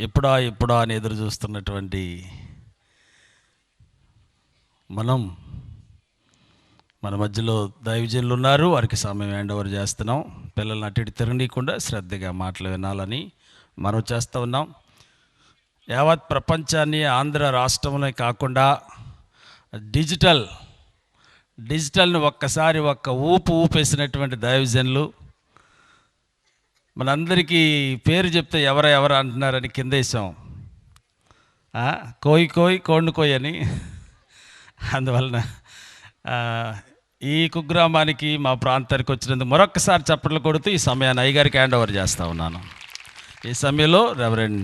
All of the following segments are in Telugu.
ఎప్పుడా అని ఎదురు చూస్తున్నటువంటి మన మధ్యలో దైవజనులు ఉన్నారు. వారికి సమయం హ్యాండ్ ఓవర్ చేస్తున్నాం. పిల్లల్ని అటు ఇటు తిరగనీయకుండా శ్రద్ధగా మాటలు వినాలని మనం చేస్తూ ఉన్నాం. యావత్ ప్రపంచాన్ని ఆంధ్ర రాష్ట్రంలో కాకుండా డిజిటల్ని ఒక్క ఊపేసినటువంటి దైవజనులు మనందరికీ పేరు చెప్తే ఎవరా అంటున్నారని కింద వేసాం. కోయి అని. అందువలన ఈ కుగ్రామానికి మా ప్రాంతానికి వచ్చినందుకు మరొక్కసారి చప్పట్లు కొడుతూ ఈ సమయాన్ని అయ్యగారికి హ్యాండ్ ఓవర్ చేస్తూ ఉన్నాను. ఈ సమయంలో రెవరెండ్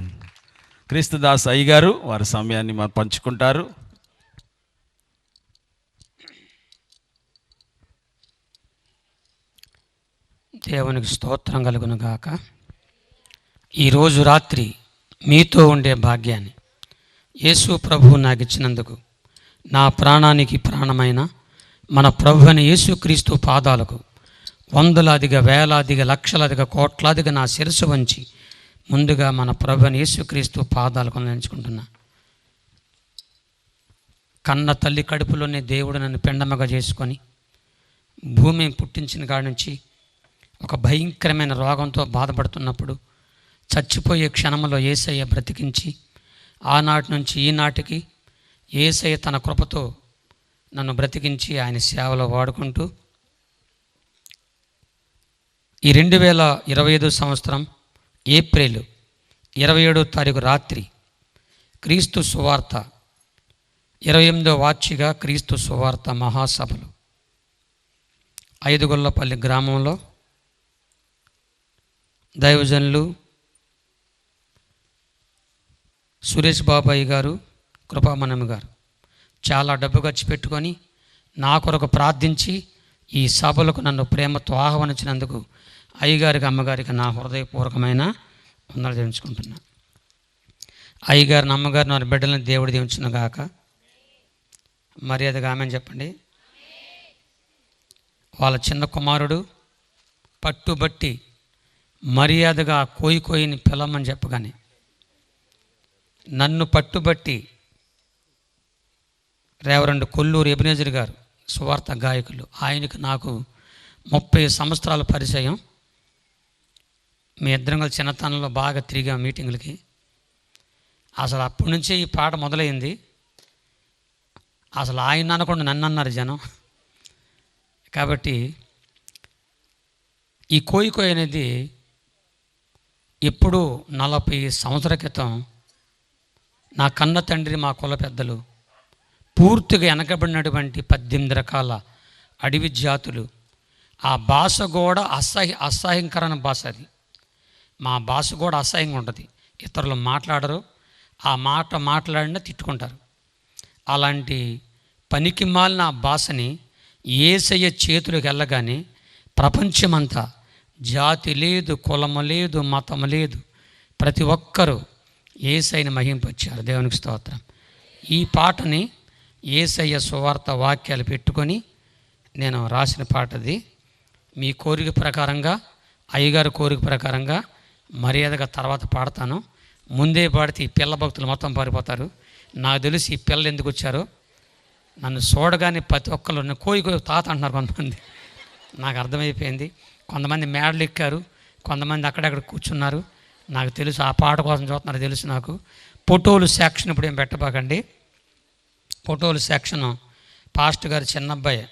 క్రీస్తుదాస్ అయ్యగారు వారి సమయాన్ని మాకు పంచుకుంటారు. దేవునికి స్తోత్రం కలుగును గాక. ఈరోజు రాత్రి మీతో ఉండే భాగ్యాన్ని యేసు ప్రభువు నాకు ఇచ్చినందుకు నా ప్రాణానికి ప్రాణమైన మన ప్రభు అయిన యేసుక్రీస్తు పాదాలకు వందలాదిగా వేలాదిగా లక్షలాదిగా కోట్లాదిగా నా శిరస్సు వంచి ముందుగా మన ప్రభు అయిన యేసుక్రీస్తు పాదాలకు నిలుచుకుంటున్నా. కన్న తల్లి కడుపులోనే దేవుడు నన్ను పెండమగా చేసుకొని భూమిని పుట్టించిన కాడి నుంచి ఒక భయంకరమైన రోగంతో బాధపడుతున్నప్పుడు చచ్చిపోయే క్షణంలో యేసయ్య బ్రతికించి ఆనాటి నుంచి ఈనాటికి యేసయ్య తన కృపతో నన్ను బ్రతికించి ఆయన సేవలో వాడుకుంటూ ఈ 2025 సంవత్సరం ఏప్రిల్ 27వ తారీఖు రాత్రి క్రీస్తు సువార్త 28వ వార్షిక క్రీస్తు సువార్త మహాసభలు ఐదుగొల్లపల్లి గ్రామంలో దైవజనులు సురేష్ బాబాయి గారు, కృపామణమ్మ గారు చాలా డబ్బు ఖర్చు పెట్టుకొని నా కొరకు ప్రార్థించి ఈ సభలకు నన్ను ప్రేమతో ఆహ్వానించినందుకు అయ్యగారికి అమ్మగారికి నా హృదయపూర్వకమైన వందలు తెలుసుకుంటున్నా. అయ్యగారిని అమ్మగారిని వారి బిడ్డలను దేవుడు దీవించును గాక. మర్యాదగా ఆమెను చెప్పండి. వాళ్ళ చిన్న కుమారుడు పట్టుబట్టి మర్యాదగా కోయిని పిలవమని చెప్పగానే నన్ను పట్టుబట్టి రెవరెండ్ కొల్లూరు ఎబినేజర్ గారు సువార్త గాయకులు, ఆయనకు నాకు 30 సంవత్సరాల పరిచయం. మీ ఇద్దరం కలిసి చిన్నతనంలో బాగా తిరిగాం మీటింగులకి. అసలు అప్పటి నుంచే ఈ పాట మొదలైంది. అసలు ఆయన అనకుండా నన్ను అన్నారు జనం. కాబట్టి ఈ కోయి అనేది ఎప్పుడూ 40 సంవత్సరాల క్రితం నా కన్న తండ్రి మా కుల పెద్దలు పూర్తిగా వెనకబడినటువంటి 18 రకాల అడవి జాతులు, ఆ భాష కూడా అసహ్యకరమైన భాష. అది మా భాష కూడా అసహ్యంగా ఉంటుంది. ఇతరులు మాట్లాడరు, ఆ మాట మాట్లాడినా తిట్టుకుంటారు. అలాంటి పనికి మాలిన ఆ భాషని యేసయ్య చేతులకు వెళ్ళగానే ప్రపంచమంతా జాతి లేదు, కులము లేదు, మతము లేదు, ప్రతి ఒక్కరూ యేసయ్యని మహింపొచ్చారు. దేవునికి స్తోత్రం. ఈ పాటని యేసయ్య సువార్త వాక్యాలు పెట్టుకొని నేను రాసిన పాటది. మీ కోరిక ప్రకారంగా, అయ్యగారి కోరిక ప్రకారంగా మర్యాదగా తర్వాత పాడతాను. ముందే పాడితే ఈ పిల్ల భక్తులు మొత్తం పారిపోతారు. నాకు తెలిసి ఈ పిల్లలు ఎందుకు వచ్చారో నన్ను చూడగానే ప్రతి ఒక్కరు కోయి తాత అంటున్నారు కొంతమంది. నాకు అర్థమైపోయింది. కొంతమంది మేడలు ఎక్కారు, కొంతమంది అక్కడక్కడ కూర్చున్నారు. నాకు తెలుసు ఆ పాట కోసం చూస్తున్నారు, తెలుసు నాకు. ఫోటోలు సెక్షన్ ఇప్పుడు ఏం పెట్టబాకండి. ఫోటోలు సెక్షన్ పాస్టర్ గారు చిన్నబ్బాయి,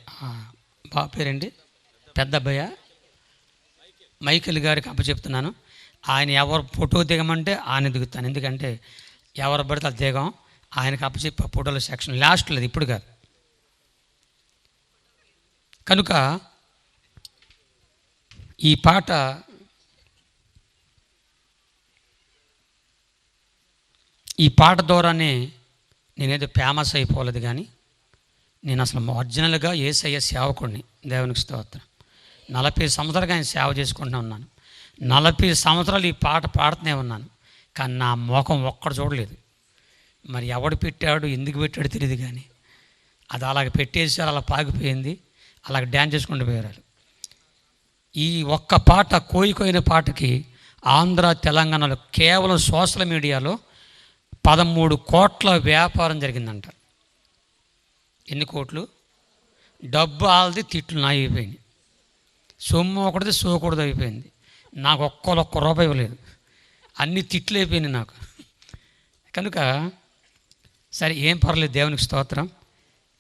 బాబు పేరండి, పెద్ద అబ్బాయ మైకేల్ గారికి అప్పచెప్తున్నాను. ఆయన ఎవరు ఫోటో దిగమంటే ఆయన దిగుతాను. ఎందుకంటే ఎవరు పడితే అది దిగం. ఆయనకు అప్పచెప్పి ఆ ఫోటోల సెక్షన్ లాస్ట్ లేదు, ఇప్పుడు కాదు. కనుక ఈ పాట ద్వారానే నేనేదో ఫేమస్ అయిపోలేదు, కానీ నేను అసలు ఒరిజినల్గా యేసయ్య సేవకుడిని. దేవునికి స్తోత్రం. 40 సంవత్సరాలుగా ఆయన సేవ చేసుకుంటూ ఉన్నాను. 40 సంవత్సరాలు ఈ పాట పాడుతూనే ఉన్నాను, కానీ నా ముఖం ఒక్కడు చూడలేదు. మరి ఎవడు పెట్టాడు, ఎందుకు పెట్టాడు తెలియదు, కానీ అది అలాగ పెట్టేసారు, అలా పాగిపోయింది, అలాగ డ్యాన్స్ చేసుకుంటూ పోయారు. ఈ ఒక్క పాట కోయిన పాటకి ఆంధ్ర తెలంగాణలో కేవలం సోషల్ మీడియాలో 13 కోట్ల వ్యాపారం జరిగిందంట. ఎన్ని కోట్లు? డబ్బు ఆల్ది, తిట్లు నా అయిపోయింది. సొమ్ము ఒకటిది, సోకూడదు అయిపోయింది. నాకు ఒక్క రూపాయి ఇవ్వలేదు, అన్ని తిట్లు అయిపోయినాయి నాకు. కనుక సరే, ఏం పర్లేదు, దేవునికి స్తోత్రం.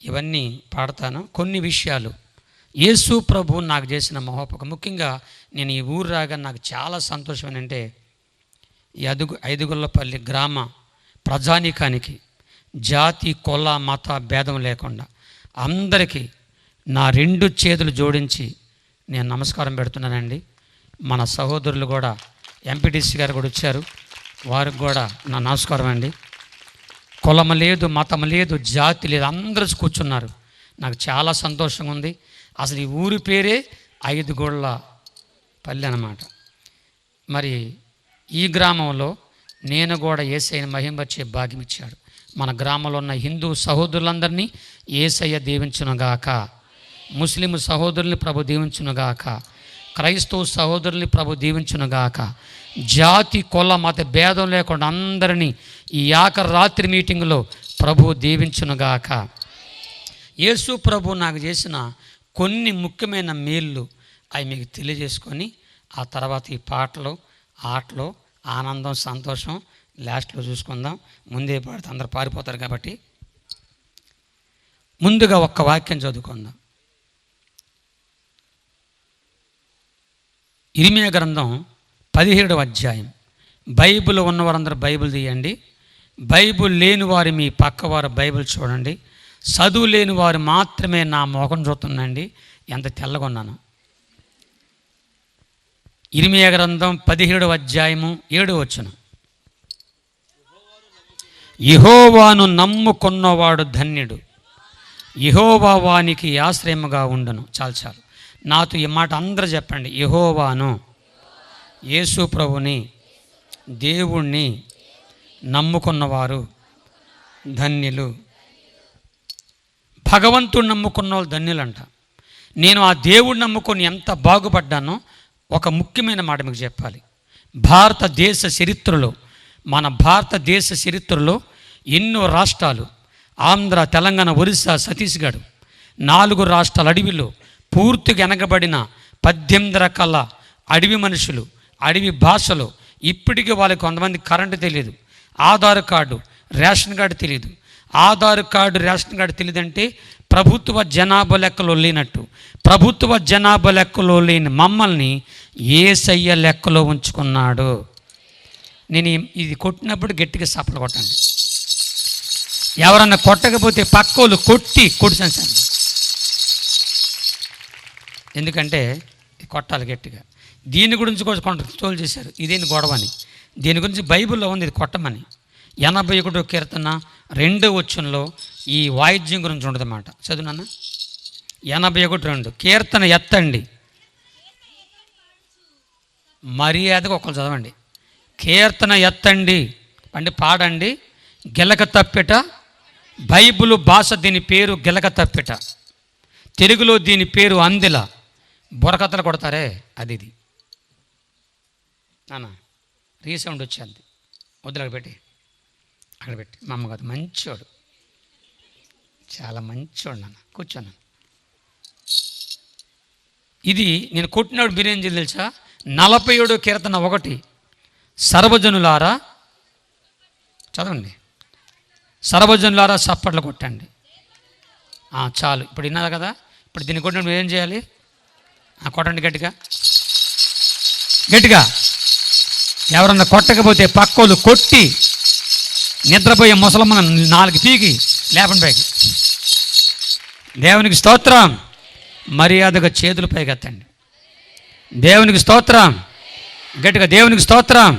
ఇవన్నీ పాడతాను. కొన్ని విషయాలు యేసు ప్రభు నాకు చేసిన మహోపకం. ముఖ్యంగా నేను ఈ ఊరు రాగా నాకు చాలా సంతోషం ఏంటంటే, ఈ ఐదుగుళ్ళపల్లి గ్రామ ప్రజానీకానికి జాతి, కుల, మత భేదం లేకుండా అందరికీ నా 2 చేతులు జోడించి నేను నమస్కారం పెడుతున్నానండి. మన సహోదరులు కూడా, ఎంపీటీసీ గారు కూడా వచ్చారు, వారికి కూడా నా నమస్కారం అండి. కులం లేదు, మతం లేదు, జాతి లేదు, అందరూ కూర్చున్నారు. నాకు చాలా సంతోషంగా ఉంది. అసలు ఈ ఊరి పేరే ఐదుగుళ్ళపల్లి అన్నమాట. మరి ఈ గ్రామంలో నేను కూడా యేసయ్యను మహిమపరిచే భాగ్యం ఇచ్చాడు. మన గ్రామంలో ఉన్న హిందూ సహోదరులందరినీ యేసయ్య దీవించునుగాక, ముస్లిం సహోదరుల్ని ప్రభు దీవించునుగాక, క్రైస్తవ సహోదరుల్ని ప్రభు దీవించునుగాక, జాతి, కుల, మత భేదం లేకుండా అందరినీ ఈ ఆఖరి రాత్రి మీటింగ్లో ప్రభు దీవించునుగాక. యేసు ప్రభు నాకు చేసిన కొన్ని ముఖ్యమైన మేళ్ళు అవి మీకు తెలియజేసుకొని, ఆ తర్వాత ఈ పాటలు, ఆటలు, ఆనందం, సంతోషం లాస్ట్లో చూసుకుందాం. ముందే పాడితే అందరు పారిపోతారు కాబట్టి ముందుగా ఒక్క వాక్యం చదువుకుందాం. ఇర్మీయా గ్రంథం 17వ అధ్యాయం. బైబిల్ ఉన్నవారందరూ బైబిల్ తీయండి. బైబిల్ లేని వారు మీ పక్కవారు బైబిల్ చూడండి. చదువు లేని వారు మాత్రమే నా మోకం చూస్తుందండి, ఎంత తెల్లగా ఉన్నాను. ఇర్మీయా గ్రంథం 17వ అధ్యాయము 7వ వచనం. యెహోవాను నమ్ముకున్నవాడు ధన్యుడు, యెహోవా వానికి ఆశ్రయముగా ఉండును. చాలు. నాతో ఈ మాట అందరూ చెప్పండి. యెహోవాను, యేసు ప్రభుని, దేవుణ్ణి నమ్ముకున్నవారు ధన్యులు. భగవంతుడు నమ్ముకున్న వాళ్ళు ధన్యులంట. నేను ఆ దేవుడిని నమ్ముకొని ఎంత బాగుపడ్డానో ఒక ముఖ్యమైన మాట మీకు చెప్పాలి. భారతదేశ చరిత్రలో, మన భారతదేశ చరిత్రలో ఎన్నో రాష్ట్రాలు, ఆంధ్ర, తెలంగాణ, ఒరిస్సా, ఛత్తీస్గఢ్, 4 రాష్ట్రాల అడవిలో పూర్తిగా వెనకబడిన 18 రకాల అడవి మనుషులు, అడవి భాషలో ఇప్పటికీ వాళ్ళకి కొంతమంది కరెంటు తెలియదు, ఆధార్ కార్డు, రేషన్ కార్డు తెలియదు. ఆధార్ కార్డు, రేషన్ కార్డు తెలియదంటే ప్రభుత్వ జనాభా లెక్కలో లేనట్టు. ప్రభుత్వ జనాభా లెక్కలో లేని మమ్మల్ని యేసయ్య లెక్కలో ఉంచుకున్నాడు. నేను ఇది కొట్టినప్పుడు గట్టిగా సపలు కొట్టండి. ఎవరన్నా కొట్టకపోతే పక్కోళ్ళు కొట్టాను సార్. ఎందుకంటే కొట్టాలి గట్టిగా. దీని గురించి కూడా కొంత తోలు చేశారు, ఇదేంటి గొడవ అని. దీని గురించి బైబిల్లో ఉంది, ఇది కొట్టమని. 81వ కీర్తన 2వ వచనంలో ఈ వాయిద్యం గురించి ఉండదన్నమాట. చదువునన్న 81:2. కీర్తన ఎత్తండి, మర్యాదగా ఒకళ్ళు చదవండి. కీర్తన ఎత్తండి అంటే పాడండి, గిలక తప్పిట. బైబిల్ భాష దీని పేరు గిలక తప్పిట, తెలుగులో దీని పేరు అందిల. బుర్రకథలు కొడతారే అది నాన్న. రీసౌండ్ వచ్చేది, వద్దులకు పెట్టి అక్కడ పెట్టి. మా అమ్మగారు మంచోడు, చాలా మంచోడు నాన్న. కూర్చోను. ఇది నేను కొట్టినాడు మీరేం చేయాలి తెలుసా? 47వ కీర్తన 1. సర్వజనులారా చదవండి, సర్వజనులారా చప్పట్లు కొట్టండి. చాలు, ఇప్పుడు విన్నారు కదా. ఇప్పుడు దీన్ని కొట్టినప్పుడు ఏం చేయాలి? కొట్టండి గట్టిగా గట్టిగా. ఎవరన్నా కొట్టకపోతే పక్కోళ్ళు కొట్టి నిద్రపోయే ముసలమ్మ 4 పీకి లేపండి పైకి. దేవునికి స్తోత్రం. మర్యాదగా చేతులు పైకెత్తండి. దేవునికి స్తోత్రం. గట్టిగా దేవునికి స్తోత్రం.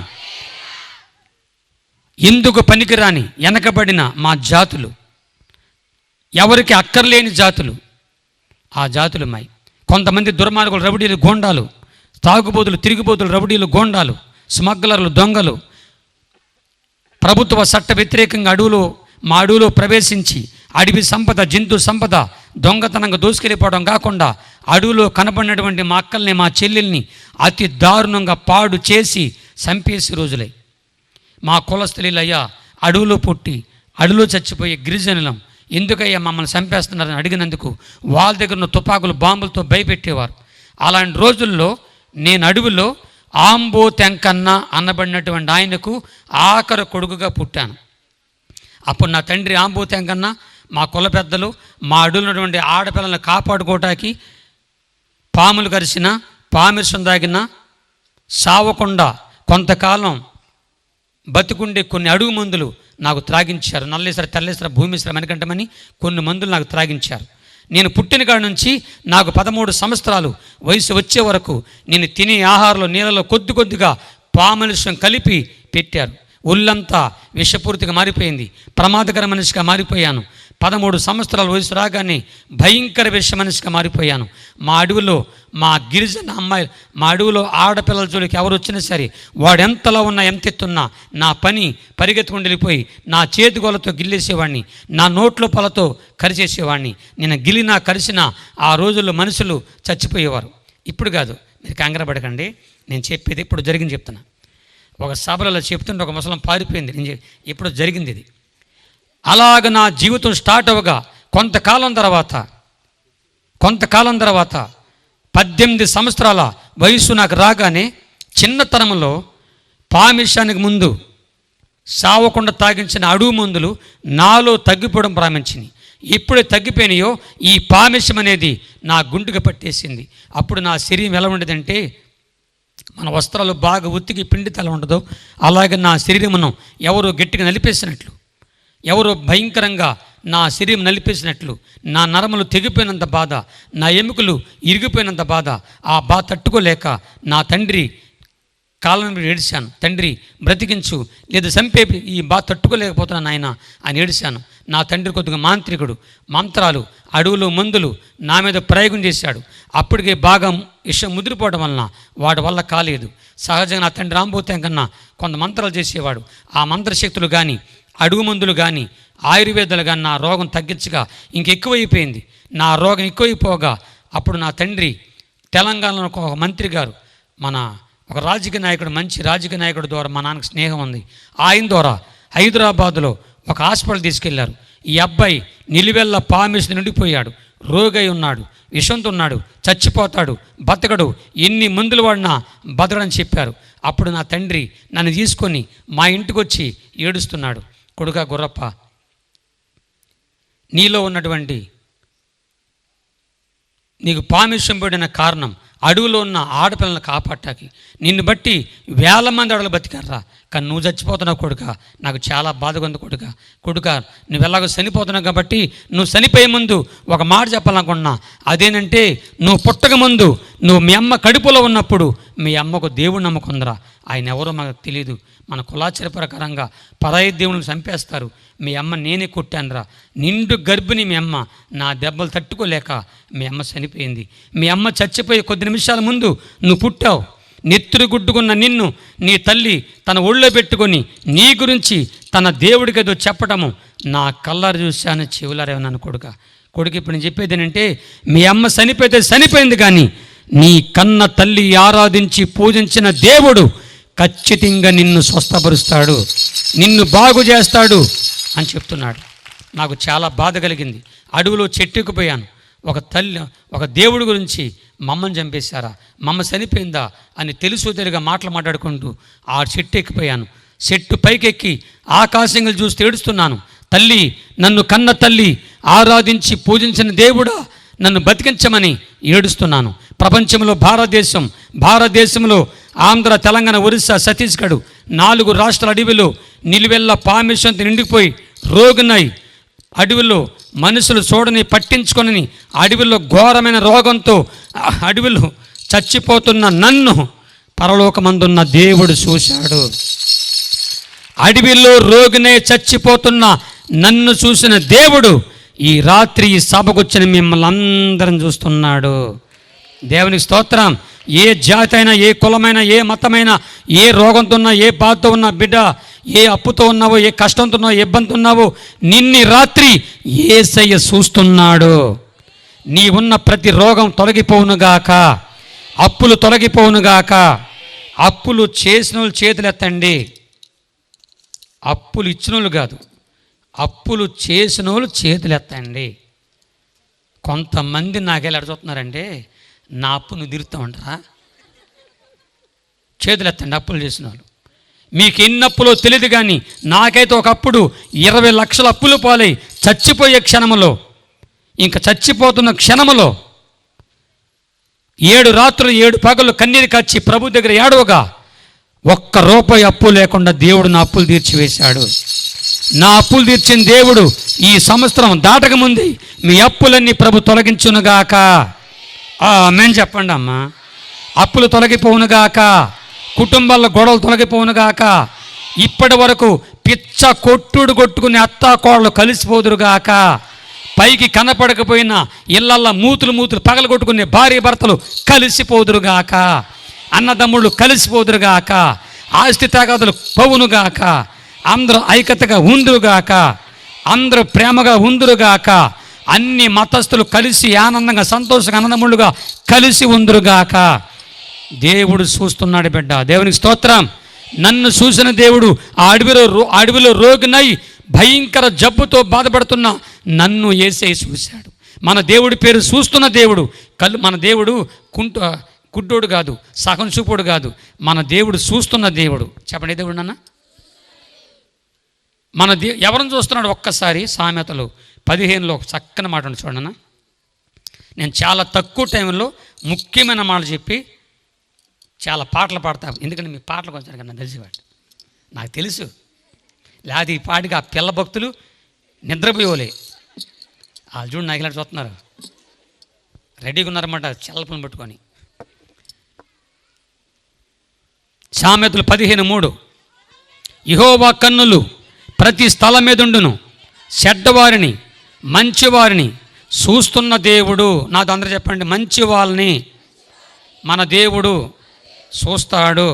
ఎందుకు పనికిరాని వెనకబడిన మా జాతులు, ఎవరికి అక్కర్లేని జాతులు, ఆ జాతులు మాయి. కొంతమంది దుర్మార్గులు, రౌడీలు, గోండాలు, తాగుబోతులు, తిరిగిపోతులు, రౌడీలు, గోండాలు, స్మగ్లర్లు, దొంగలు ప్రభుత్వ చట్ట వ్యతిరేకంగా మా అడవులో ప్రవేశించి అడవి సంపద, జంతు సంపద దొంగతనంగా దూసుకెళ్ళిపోవడం కాకుండా అడవిలో కనబడినటువంటి మా అక్కల్ని, మా చెల్లెల్ని అతి దారుణంగా పాడు చేసి చంపేసి రోజులే. మా కులస్తులయ్యా అడవులో పుట్టి అడవిలో చచ్చిపోయే గిరిజనులం, ఎందుకయ్యా మమ్మల్ని చంపేస్తున్నారని అడిగినందుకు వాళ్ళ దగ్గర ఉన్న తుపాకులు బాంబులతో భయపెట్టేవారు. అలాంటి రోజుల్లో నేను అడవిలో ఆంబో తెంకన్న అన్నబడినటువంటి ఆయనకు ఆఖరి కొడుకుగా పుట్టాను. అప్పుడు నా తండ్రి ఆంబో తెంకన్న, మా కుల పెద్దలు మా అడవులు ఉన్నటువంటి ఆడపిల్లలను కాపాడుకోవటానికి పాములు కరిసిన, పామిర్సం దాగిన, సావకుండా కొంతకాలం బతికుండే కొన్ని అడుగు మందులు నాకు త్రాగించారు. నల్లేసర, తెల్లేసర, భూమిసర, మణికంఠమని కొన్ని మందులు నాకు త్రాగించారు. నేను పుట్టిన కాడి నుంచి నాకు 13 సంవత్సరాలు వయసు వచ్చే వరకు నేను తినే ఆహారంలో నీళ్ళలో కొద్దిగా పామనుషం కలిపి పెట్టారు. ఒళ్ళంతా విషపూర్తిగా మారిపోయింది, ప్రమాదకర మనిషిగా మారిపోయాను. 13 సంవత్సరాల వయసు రాగానే భయంకర విష మనిషిగా మారిపోయాను. మా అడవిలో మా గిరిజన అమ్మాయిలు, మా అడవిలో ఆడపిల్లల జోలికి ఎవరు వచ్చినా సరే వాడెంతలో ఉన్నా ఎంత ఎత్తున్నా నా పని పరిగెత్తుకుని వెళ్ళిపోయి నా చేతిగోలతో గిల్లేసేవాడిని, నా నోట్లో పొలతో కరిచేసేవాడిని. నేను గిలినా కరిసినా ఆ రోజుల్లో మనుషులు చచ్చిపోయేవారు. ఇప్పుడు కాదు, మీరు కంగారపడకండి, నేను చెప్పేది ఇప్పుడు జరిగింది చెప్తున్నా. ఒక సభలలో చెప్తుంటే ఒక ముసలం పారిపోయింది, ఇప్పుడు జరిగింది ఇది. అలాగ నా జీవితం స్టార్ట్ అవ్వగా కొంతకాలం తర్వాత 18 సంవత్సరాల వయసు నాకు రాగానే చిన్నతనంలో పామిషానికి ముందు సావకుండా తాగించిన అడుగు మందులు నాలో తగ్గిపోవడం ప్రారంభించింది. ఎప్పుడే తగ్గిపోయినాయో ఈ పామిషం అనేది నా గుండెకి పట్టేసింది. అప్పుడు నా శరీరం ఎలా ఉండేదంటే, మన వస్త్రాలు బాగా ఉతికి పిండి తల ఉండదో అలాగే నా శరీరమును ఎవరో గట్టిగా నలిపేసినట్లు, ఎవరో భయంకరంగా నా శరీరం నలిపేసినట్లు, నా నరములు తెగిపోయినంత బాధ, నా ఎముకలు ఇరిగిపోయినంత బాధ. ఆ బాధ తట్టుకోలేక నా తండ్రి కాళ్ళను ఏడిశాను, తండ్రి బ్రతికించు లేదా చంపే, ఈ బాధ తట్టుకోలేకపోతున్నాను ఆయన అని ఏడిశాను. నా తండ్రి కొద్దిగా మాంత్రికుడు, మంత్రాలు, అడవులు, మందులు నా మీద ప్రయోగం చేశాడు. అప్పటికే బాగా విషం ముదిరిపోవడం వలన వాడి వల్ల కాలేదు. సహజంగా నా తండ్రి రాంబోతే కన్నా కొంత మంత్రాలు చేసేవాడు. ఆ మంత్రశక్తులు కానీ అడుగు మందులు కానీ ఆయుర్వేదాలు కానీ నా రోగం తగ్గించగా ఇంకెక్కువైపోయింది. నా రోగం ఎక్కువైపోగా అప్పుడు నా తండ్రి తెలంగాణలో ఒక మంత్రి గారు, మన ఒక రాజకీయ నాయకుడు, మంచి రాజకీయ నాయకుడు ద్వారా మా నాన్నకు స్నేహం ఉంది. ఆయన ద్వారా హైదరాబాదులో ఒక హాస్పిటల్ తీసుకెళ్లారు. ఈ అబ్బాయి నిలువెల్ల పామిష్ నిండిపోయాడు, రోగై ఉన్నాడు, విషంతో ఉన్నాడు, చచ్చిపోతాడు, బతకడు, ఎన్ని మందులు వాడినా బతకడని చెప్పారు. అప్పుడు నా తండ్రి నన్ను తీసుకొని మా ఇంటికి వచ్చి ఏడుస్తున్నాడు, కొడుకా గుర్రప్ప, నీలో ఉన్నటువంటి నీకు పామిషం పడిన కారణం అడవిలో ఉన్న ఆడపిల్లలను కాపాడటానికి. నిన్ను బట్టి 1000 మంది అడవులు బతికారా, కానీ నువ్వు చచ్చిపోతున్నావు కొడుక, నాకు చాలా బాధగా ఉంది కొడుక, నువ్వు ఎలాగో చనిపోతున్నావు కాబట్టి నువ్వు చనిపోయే ముందు ఒక మాట చెప్పాలనుకున్నా. అదేనంటే, నువ్వు పుట్టక ముందు నువ్వు మీ అమ్మ కడుపులో ఉన్నప్పుడు మీ అమ్మకు దేవుడు నమ్మకుందరా. ఆయన ఎవరో మనకు తెలియదు. మన కులాచార ప్రకారంగా పరాయి దేవుని చంపేస్తారు. మీ అమ్మ నేనే కొట్టానురా, నిండు గర్భిణి మీ అమ్మ, నా దెబ్బలు తట్టుకోలేక మీ అమ్మ చనిపోయింది. మీ అమ్మ చచ్చిపోయి కొద్ది నిమిషాల ముందు నువ్వు పుట్టావు. నెత్తురు గుడ్డుకున్న నిన్ను నీ తల్లి తన ఒళ్ళో పెట్టుకొని నీ గురించి తన దేవుడికి ఏదో చెప్పటము నా కళ్ళారు చూశాను, చెవులారేమన్నాను కొడుక. ఇప్పుడు నేను చెప్పేది ఏంటంటే, మీ అమ్మ చనిపోతే చనిపోయింది, కానీ నీ కన్న తల్లి ఆరాధించి పూజించిన దేవుడు ఖచ్చితంగా నిన్ను స్వస్థపరుస్తాడు, నిన్ను బాగు చేస్తాడు అని చెప్తున్నాడు. నాకు చాలా బాధ కలిగింది. అడవిలో చెట్టుకుపోయాను. ఒక దేవుడి గురించి మమ్మల్ని చంపేశారా, మమ్మ చనిపోయిందా అని తెలుసుదిరిగా మాటలు మాట్లాడుకుంటూ ఆ చెట్టు ఎక్కిపోయాను. చెట్టు పైకెక్కి ఆకాశంగా చూస్తూ ఏడుస్తున్నాను. తల్లి, నన్ను కన్న తల్లి ఆరాధించి పూజించిన దేవుడా నన్ను బతికించమని ఏడుస్తున్నాను. ప్రపంచంలో భారతదేశంలో ఆంధ్ర, తెలంగాణ, ఒరిస్సా, ఛత్తీస్గఢ్ 4 రాష్ట్రాల అడవిలో నిలువెల్ల పామిషంతో నిండిపోయి రోగునై, అడవిలో మనుషులు చూడని పట్టించుకొని అడవిలో ఘోరమైన రోగంతో అడవిలో చచ్చిపోతున్న నన్ను పరలోకమందున్న దేవుడు చూశాడు. అడవిలో రోగినే చచ్చిపోతున్న నన్ను చూసిన దేవుడు ఈ రాత్రి ఈ సభకు వచ్చిన మిమ్మల్ని అందరం చూస్తున్నాడు. దేవునికి స్తోత్రం. ఏ జాతి అయినా, ఏ కులమైనా, ఏ మతమైనా, ఏ రోగంతో ఉన్నా, ఏ బాధతో ఉన్నా, బిడ్డ ఏ అప్పుతో ఉన్నావో, ఏ కష్టంతో ఉన్నావో, ఏ ఇబ్బంది ఉన్నావో, నిన్ని రాత్రి యేసయ్య చూస్తున్నాడు. నీ ఉన్న ప్రతి రోగం తొలగిపోవునుగాక, అప్పులు తొలగిపోవునుగాక, అప్పులు చేసిన వాళ్ళు చేతులు ఎత్తండి. అప్పులు ఇచ్చిన వాళ్ళు కాదు, అప్పులు చేసిన వాళ్ళు చేతులు ఎత్తండి. కొంతమంది నాకెళ్ళి అడుగుతున్నారంటే, నా అప్పు నువ్వు తీరుతామంటారా? చేతులు ఎత్తండి అప్పులు చేసిన వాళ్ళు. మీకు ఎన్ని అప్పులో తెలియదు, కానీ నాకైతే ఒకప్పుడు 20 లక్షల అప్పులు పాలై చచ్చిపోయే క్షణములో, ఇంకా చచ్చిపోతున్న క్షణములో 7 రాత్రులు 7 పగలు కన్నీరు కచ్చి ప్రభు దగ్గర ఏడవగా ₹1 అప్పు లేకుండా దేవుడు నా అప్పులు తీర్చివేశాడు. నా అప్పులు తీర్చిన దేవుడు ఈ సంవత్సరం దాటకముందే మీ అప్పులన్నీ ప్రభు తొలగించునుగాక. ఆమేన్ చెప్పండి అమ్మా. అప్పులు తొలగిపోవునుగాక, కుటుంబాల్లో గొడవలు తొలగిపోవునుగాక, ఇప్పటి వరకు పిచ్చ కొట్టుకుని అత్తాకోడలు కలిసిపోదురుగాక, పైకి కనపడకపోయినా ఇళ్ళల్లో మూతులు పగలగొట్టుకునే భార్య భర్తలు కలిసిపోదురుగాక, అన్నదమ్ముళ్ళు కలిసిపోదురుగాక, ఆస్తి తగాదులు పోవునుగాక, అందరూ ఐక్యతగా ఉందురుగాక, అందరూ ప్రేమగా ఉందురుగాక, అన్ని మతస్థులు కలిసి ఆనందంగా సంతోషంగా అన్నదమ్ముళ్ళుగా కలిసి ఉందురుగాక. దేవుడు చూస్తున్నాడు బిడ్డ. దేవునికి స్తోత్రం. నన్ను చూసిన దేవుడు ఆ అడవిలో రోగినై భయంకర జబ్బుతో బాధపడుతున్న నన్ను యేసే చూశాడు. మన దేవుడి పేరు చూస్తున్న దేవుడు. మన దేవుడు కుడ్డోడు కాదు, సగం చూపుడు కాదు, మన దేవుడు చూస్తున్న దేవుడు. చెప్పండి దేవుడు నాన్న. మన ఎవరిని చూస్తున్నాడు? ఒక్కసారి సామెతలు 15లో ఒక చక్కని మాట ఉంది చూడన్న. నేను చాలా తక్కువ టైంలో ముఖ్యమైన మాటలు చెప్పి చాలా పాటలు పాడతా. ఎందుకంటే మీ పాటలు కొంచెం నాకు తెలిసేవాడు, నాకు తెలుసు. లేదా ఈ పాటికి ఆ పిల్ల భక్తులు నిద్రపోయేవాళ్ళే. వాళ్ళు చూడు నాకు ఇలాంటి చూస్తున్నారు, రెడీగా ఉన్నారన్నమాట చెల్లపని పట్టుకొని. సామెతలు 15:3 యెహోవా కన్నులు ప్రతి స్థలం మీద ఉండును, చెడ్డవారిని మంచివారిని చూస్తున్న దేవుడు. నాతో అందరూ చెప్పండి, మంచి వాళ్ళని మన దేవుడు చూస్తాడు,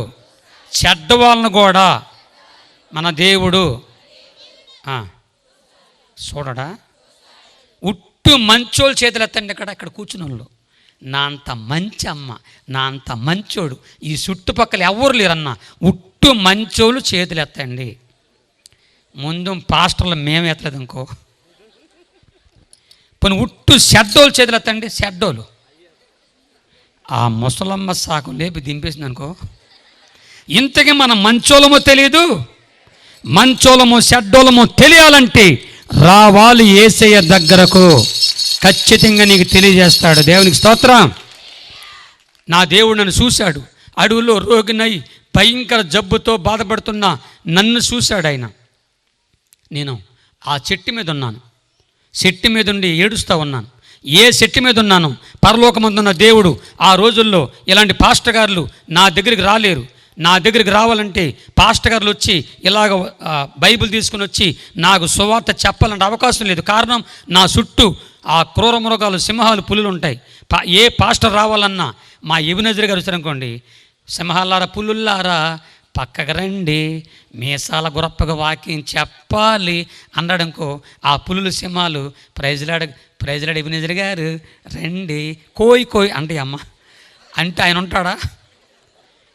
చెడ్డ వాళ్ళను కూడా మన దేవుడు చూడడా. ఉట్టు మంచోళ్ళు చేతులు ఎత్తండి. ఇక్కడ కూర్చున్న వాళ్ళు, నా అంత మంచి అమ్మ, నా అంత మంచోడు ఈ చుట్టుపక్కల ఎవరు లేరన్న, ఉట్టు మంచోళ్ళు చేతులు ఎత్తండి. ముందు పాస్టర్లు మేము ఎత్తలేదు అనుకో, పోనీ ఉట్టు చెడ్డోళ్ళు చేతులు ఎత్తండి. చెడ్డోళ్ళు ఆ ముసలమ్మ సాకు లేపి దింపేసింది అనుకో. ఇంతకీ మనం మంచోళమో తెలియదు, మంచోళమో చెడ్డోళమో తెలియాలంటే రావాలి యేసయ్య దగ్గరకు. ఖచ్చితంగా నీకు తెలియజేస్తాడు. దేవునికి స్తోత్రం. నా దేవుడు నన్ను చూశాడు. అడవుల్లో రోగినై భయంకర జబ్బుతో బాధపడుతున్న నన్ను చూశాడు ఆయన. నేను ఆ చెట్టు మీద ఉన్నాను, చెట్టు మీద ఉండి ఏడుస్తూ ఉన్నాను. ఏ చెట్టు మీద ఉన్నాను, పరలోకమందున్న దేవుడు ఆ రోజుల్లో ఇలాంటి పాస్టర్ గారులు నా దగ్గరికి రాలేరు. నా దగ్గరికి రావాలంటే పాస్టర్ గారులు వచ్చి ఇలాగ బైబిల్ తీసుకుని వచ్చి నాకు సువార్త చెప్పాలంటే అవకాశం లేదు. కారణం, నా చుట్టూ ఆ క్రూర మృగాలు, సింహాలు, పులులు ఉంటాయి. ఏ పాస్టర్ రావాలన్నా మా ఎబినెజర్ గారు వచ్చారనుకోండి, సింహాలారా పులుల్లారా పక్కకు రండి, మీసాల గురప్పగా వాక్యం చెప్పాలి అన్నాడనుకో, ఆ పులులు సింహాలు ప్రైజ్లాడ్ ఎబినెజర్ గారు రండి కోయి అంటే అమ్మ అంటే ఆయన ఉంటాడా?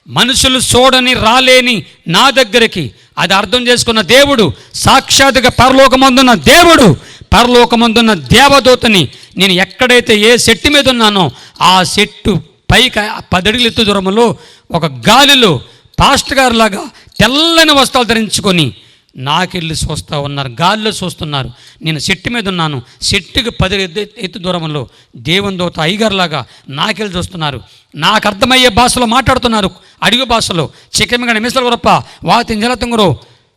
మనుషులు చూడని రాలేని నా దగ్గరికి అది అర్థం చేసుకున్న దేవుడు, సాక్షాత్తుగా పరలోకమందున్న దేవుడు, పరలోకమందున్న దేవదూతని నేను ఎక్కడైతే ఏ చెట్టు మీద ఉన్నానో ఆ చెట్టు పైకి 10 అడుగుల ఎత్తు దూరంలో ఒక గాలిలో పాస్టర్ గారు లాగా తెల్లని వస్త్రాలు ధరించుకొని నాకెళ్ళి చూస్తూ ఉన్నారు, గాలిలో చూస్తున్నారు. నేను చెట్టు మీద ఉన్నాను, చెట్టుకి 10 ఎత్తు దూరంలో దేవుని దూత అయ్యగారులాగా నాకెళ్ళి చూస్తున్నారు. నాకు అర్థమయ్యే భాషలో మాట్లాడుతున్నారు, అడుగు భాషలో. చిక్కమిగడ మిసల గురప్ప వాతిని జలతుంగరు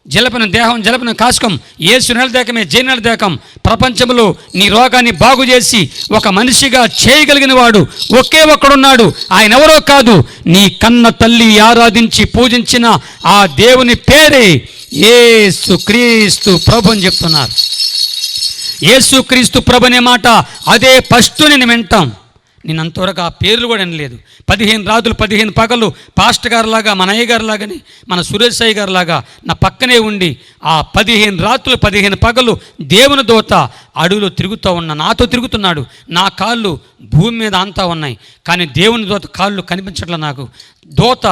జలపిన దేహం జలపిన కాశకం ఏసు నెల దేకమే జే నెల దేకం. ప్రపంచంలో నీ రోగాన్ని బాగు చేసి ఒక మనిషిగా చేయగలిగిన వాడు ఒకే ఒక్కడున్నాడు. ఆయన ఎవరో కాదు, నీ కన్న తల్లి ఆరాధించి పూజించిన ఆ దేవుని పేరే యేసు క్రీస్తు ప్రభు అని చెప్తున్నారు. యేసు క్రీస్తు ప్రభు అనే మాట అదే ఫస్ట్ నేను వింటాం. నేను అంతవరకు ఆ పేర్లు కూడా వినలేదు. 15 రాత్రులు 15 పగలు పాస్టర్ గారులాగా, మన అయ్య గారులాగానే, మన సురేష్ అయ్య గారులాగా నా పక్కనే ఉండి ఆ 15 రాత్రులు 15 పగలు దేవుని దూత అడవిలో తిరుగుతూ ఉన్నా, నాతో తిరుగుతున్నాడు. నా కాళ్ళు భూమి మీద అంతా ఉన్నాయి, కానీ దేవుని దూత కాళ్ళు కనిపించట్లే నాకు. దూత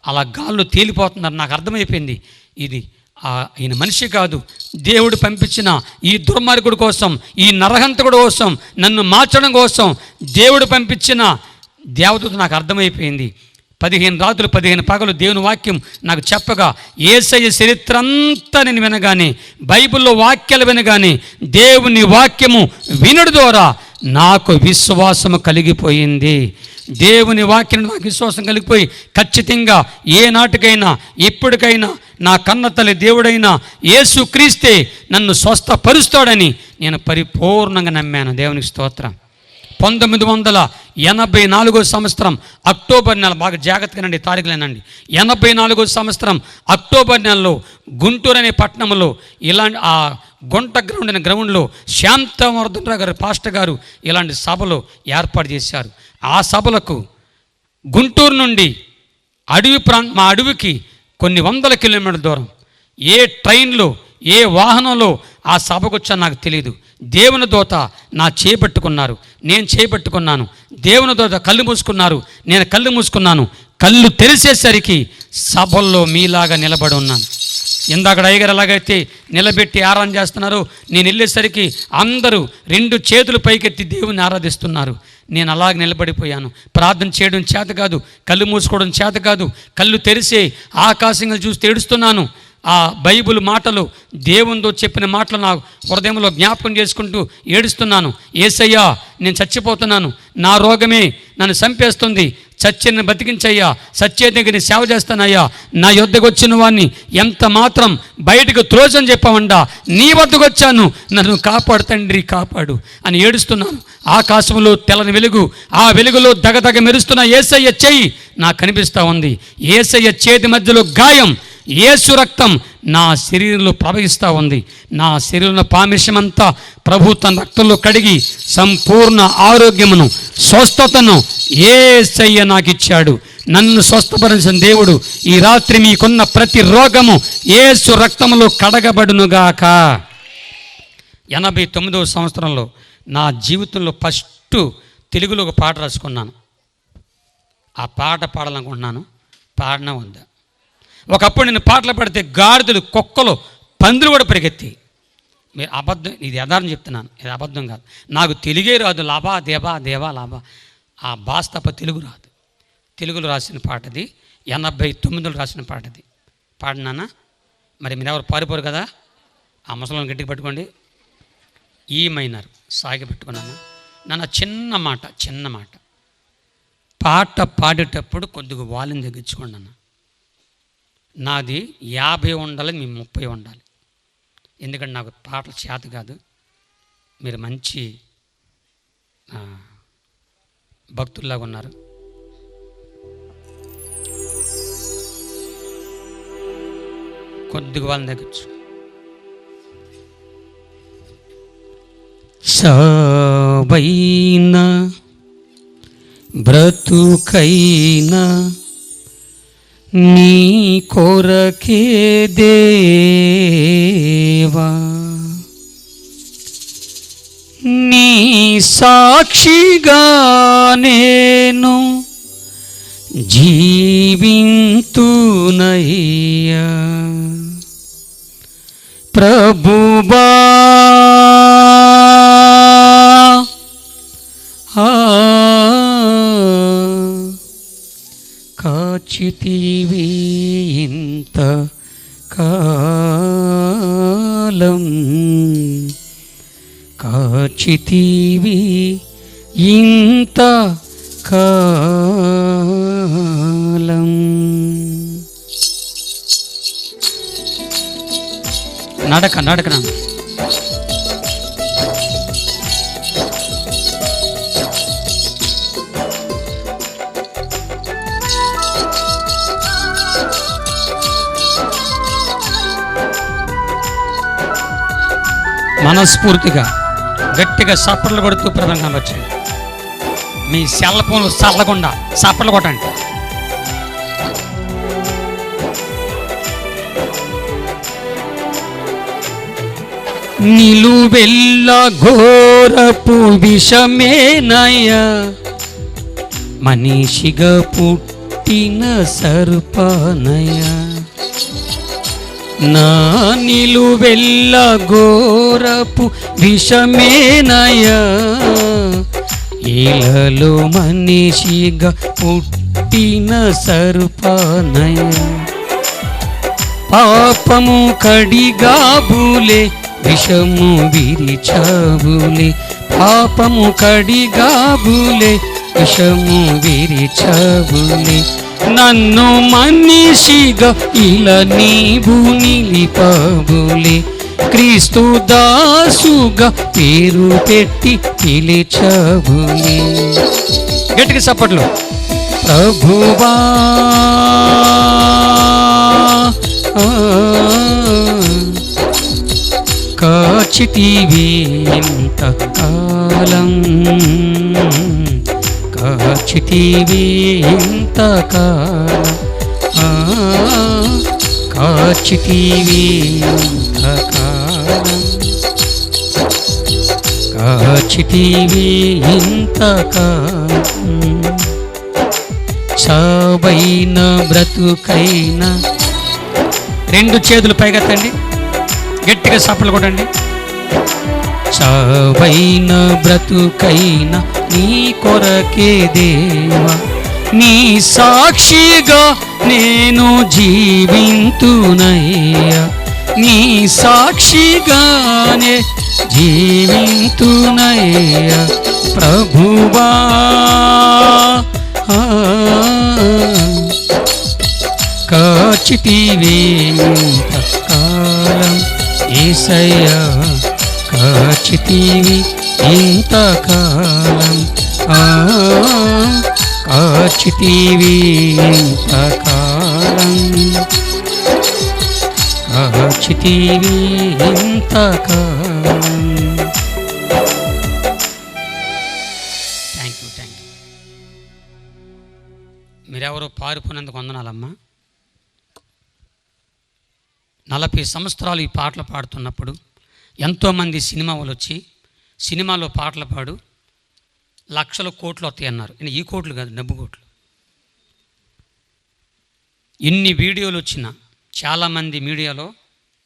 అలా గాల్లో తేలిపోతున్నారు. నాకు అర్థమైపోయింది, ఇది ఈయన మనిషి కాదు, దేవుడు పంపించిన ఈ దుర్మార్గుడి కోసం, ఈ నరహంతకుడి కోసం, నన్ను మార్చడం కోసం దేవుడు పంపించిన దేవదూత నాకు అర్థమైపోయింది. 15 రాత్రులు 15 పగలు దేవుని వాక్యం నాకు చెప్పగా, యేసయ్య చరిత్ర అంతా నేను వినగానే, బైబిల్లో వాక్యాలు వినగానే, దేవుని వాక్యము వినుడు ద్వారా నాకు విశ్వాసము కలిగిపోయింది. దేవుని వాక్యం నాకు విశ్వాసం కలిగిపోయి ఖచ్చితంగా ఏనాటికైనా ఎప్పటికైనా నా కన్న తల్లి దేవుడైన యేసుక్రీస్తే నన్ను స్వస్థపరుస్తాడని నేను పరిపూర్ణంగా నమ్మాను. దేవునికి స్తోత్రం. 1984 సంవత్సరం అక్టోబర్ నెల, బాగా జాగ్రత్తగానండి తారీఖులేనండి, 84 సంవత్సరం అక్టోబర్ నెలలో గుంటూరు అనే పట్టణంలో ఇలాంటి ఆ గుంట గ్రౌండ్ అనే గ్రౌండ్లో శాంతవర్ధనరావు గారు పాస్టర్ గారు ఇలాంటి సభలు ఏర్పాటు చేశారు. ఆ సభలకు గుంటూరు నుండి మా అడవికి కొన్ని వందల కిలోమీటర్ల దూరం, ఏ ట్రైన్లో ఏ వాహనంలో ఆ సభకు వచ్చాను నాకు తెలియదు. దేవుని దూత నా చేపట్టుకున్నారు, నేను చేపట్టుకున్నాను. దేవుని దూత కళ్ళు మూసుకున్నారు, నేను కళ్ళు మూసుకున్నాను. కళ్ళు తెరిసేసరికి సభల్లో మీలాగా నిలబడి ఉన్నాను. ఇందాక అయ్యగారు ఎలాగైతే నిలబెట్టి ఆరాధన చేస్తున్నారో, నేను వెళ్ళేసరికి అందరూ 2 చేతులు పైకెత్తి దేవుని ఆరాధిస్తున్నారు. నేను అలాగ నిలబడిపోయాను. ప్రార్థన చేయడం చేత కాదు, కళ్ళు మూసుకోవడం చేత కాదు, కళ్ళు తెరిసే ఆకాశంగా చూసి ఏడుస్తున్నాను. ఆ బైబిల్ మాటలు, దేవునితో చెప్పిన మాటలు నా హృదయంలో జ్ఞాపకం చేసుకుంటూ ఏడుస్తున్నాను. యేసయ్యా, నేను చచ్చిపోతున్నాను, నా రోగమే నన్ను చంపేస్తుంది, చచ్చిన బతికించయ్యా, సత్య దగ్గర సేవ చేస్తానయ్యా, నా యొద్దకు వచ్చిన వాడిని ఎంత మాత్రం బయటకు త్రోజని చెప్పమండా, నీ వద్దకు వచ్చాను, నన్ను కాపాడు తండ్రి, కాపాడు అని ఏడుస్తున్నాను. ఆకాశంలో తెల్లని వెలుగు, ఆ వెలుగులో దగదగ మెరుస్తున్న యేసయ్య చెయ్యి నాకు కనిపిస్తూ ఉంది. యేసయ్య చేతి మధ్యలో గాయం, యేసు రక్తం నా శరీరంలో ప్రవహిస్తూ ఉంది. నా శరీరంలో పామిషమంతా ప్రభు తన రక్తంలో కడిగి సంపూర్ణ ఆరోగ్యమును, స్వస్థతను యేసయ్య నాకు ఇచ్చాడు. నన్ను స్వస్థపరిచిన దేవుడు ఈ రాత్రి మీకున్న ప్రతి రోగము యేసు రక్తములో కడగబడునుగాక. 89వ సంవత్సరంలో నా జీవితంలో ఫస్ట్ తెలుగులో ఒక పాట రాసుకున్నాను. ఆ పాట పాడాలనుకుంటున్నాను, పాడనే ఉందా. ఒకప్పుడు నేను పాటలు పాడితే గాడిదలు, కుక్కలు, పందులు కూడా పరిగెత్తి. మీరు అబద్ధం, ఇది యథార్థం చెప్తున్నాను, ఇది అబద్ధం కాదు. నాకు తెలుగే రాదు, లాభా దేవా దేవా లాభా, ఆ భాష తప్ప తెలుగు రాదు. తెలుగులో రాసిన పాటది, 89లో రాసిన పాటది. పాడినానా? మరి మీరు ఎవరు పారిపోరు కదా. ఆ ముసలిని గట్టిగా పట్టుకోండి. ఈ మైనర్ సాగి పెట్టుకున్నాను. నన్ను చిన్న మాట పాట పాడేటప్పుడు కొద్దిగా వాల్యూమ్ తగ్గించుకోండి అన్న. నాది 50 ఉండాలి, మీ 30 ఉండాలి. ఎందుకంటే నాకు పాటలు చేత కాదు. మీరు మంచి భక్తుల్లాగా ఉన్నారు. కొద్దిగా వాళ్ళని తగ్గచ్చు. చావైనా బ్రతుకైనా నీ కొరకే దేవా, నీ సాక్షిగా నేను జీవింతునయ్యా. ప్రభువా కాచితివి ఇంత కాలం, కాచితివి ఇంత కాలం. నడక మనస్ఫూర్తిగా గట్టిగా చప్పట్లు కొడుతూ ప్రధానంగా వచ్చండి. మీ సెల్ ఫోన్లు చల్లకుండా చప్పట్లు కొట్టండి. నిలువెల్ల ఘోరపు విషమేనయ్యా, మనిషిగా పుట్టి పుట్టిన సర్పనయ, నా నిలువెల్ల ఘోరపు విషమేనయ, ఇలలో మనిషిగా పుట్టిన సర్పనయ, పాపము కడిగాబులే విషము విరిచాబులే, పాపము కడిగాబులే విషము విరిచాబులే, నన్ను మనిషిగా ఇలా నీవు నిలిపాబులే, క్రీస్తు దాసుగా పేరు పెట్టి పిలిచాబులే. గట్టిగా చప్పట్లు. ప్రభువా కాచితివి ఇంతకాలం, కాచితివి ఇంతకాలం, కాచితివి ఇంతకాలం, కాచితివి ఇంతకాలం, చావైన బ్రతుకైనా. రెండు చేతులు పైకెత్తండి, గట్టిగా చప్పట్లు కొట్టండి. చావైన బ్రతుకైన నీ కొరకే దేవా, నీ సాక్షిగా నేను జీవింతునయ్యా, నీ సాక్షిగానే జీవింతునయ్యా. ప్రభువా కాచితివి ఇంతకాలం, యేసయ్యా కాచితివి ఇంతకాలం, కాచితివి ఇంతకాలం, కాచితివి ఇంతకాలం. Thank you. మీరెవరో పారిపోయినందుకు వందనాలమ్మా. 40 సంవత్సరాలు ఈ పాటలు పాడుతున్నప్పుడు ఎంతోమంది సినిమా వాళ్ళు వచ్చి సినిమాలో పాటలు పాడు లక్షల కోట్లు వస్తాయి అన్నారు. ఈ కోట్లు కాదు, డబ్బు కోట్లు. ఎన్ని వీడియోలు వచ్చినా చాలామంది మీడియాలో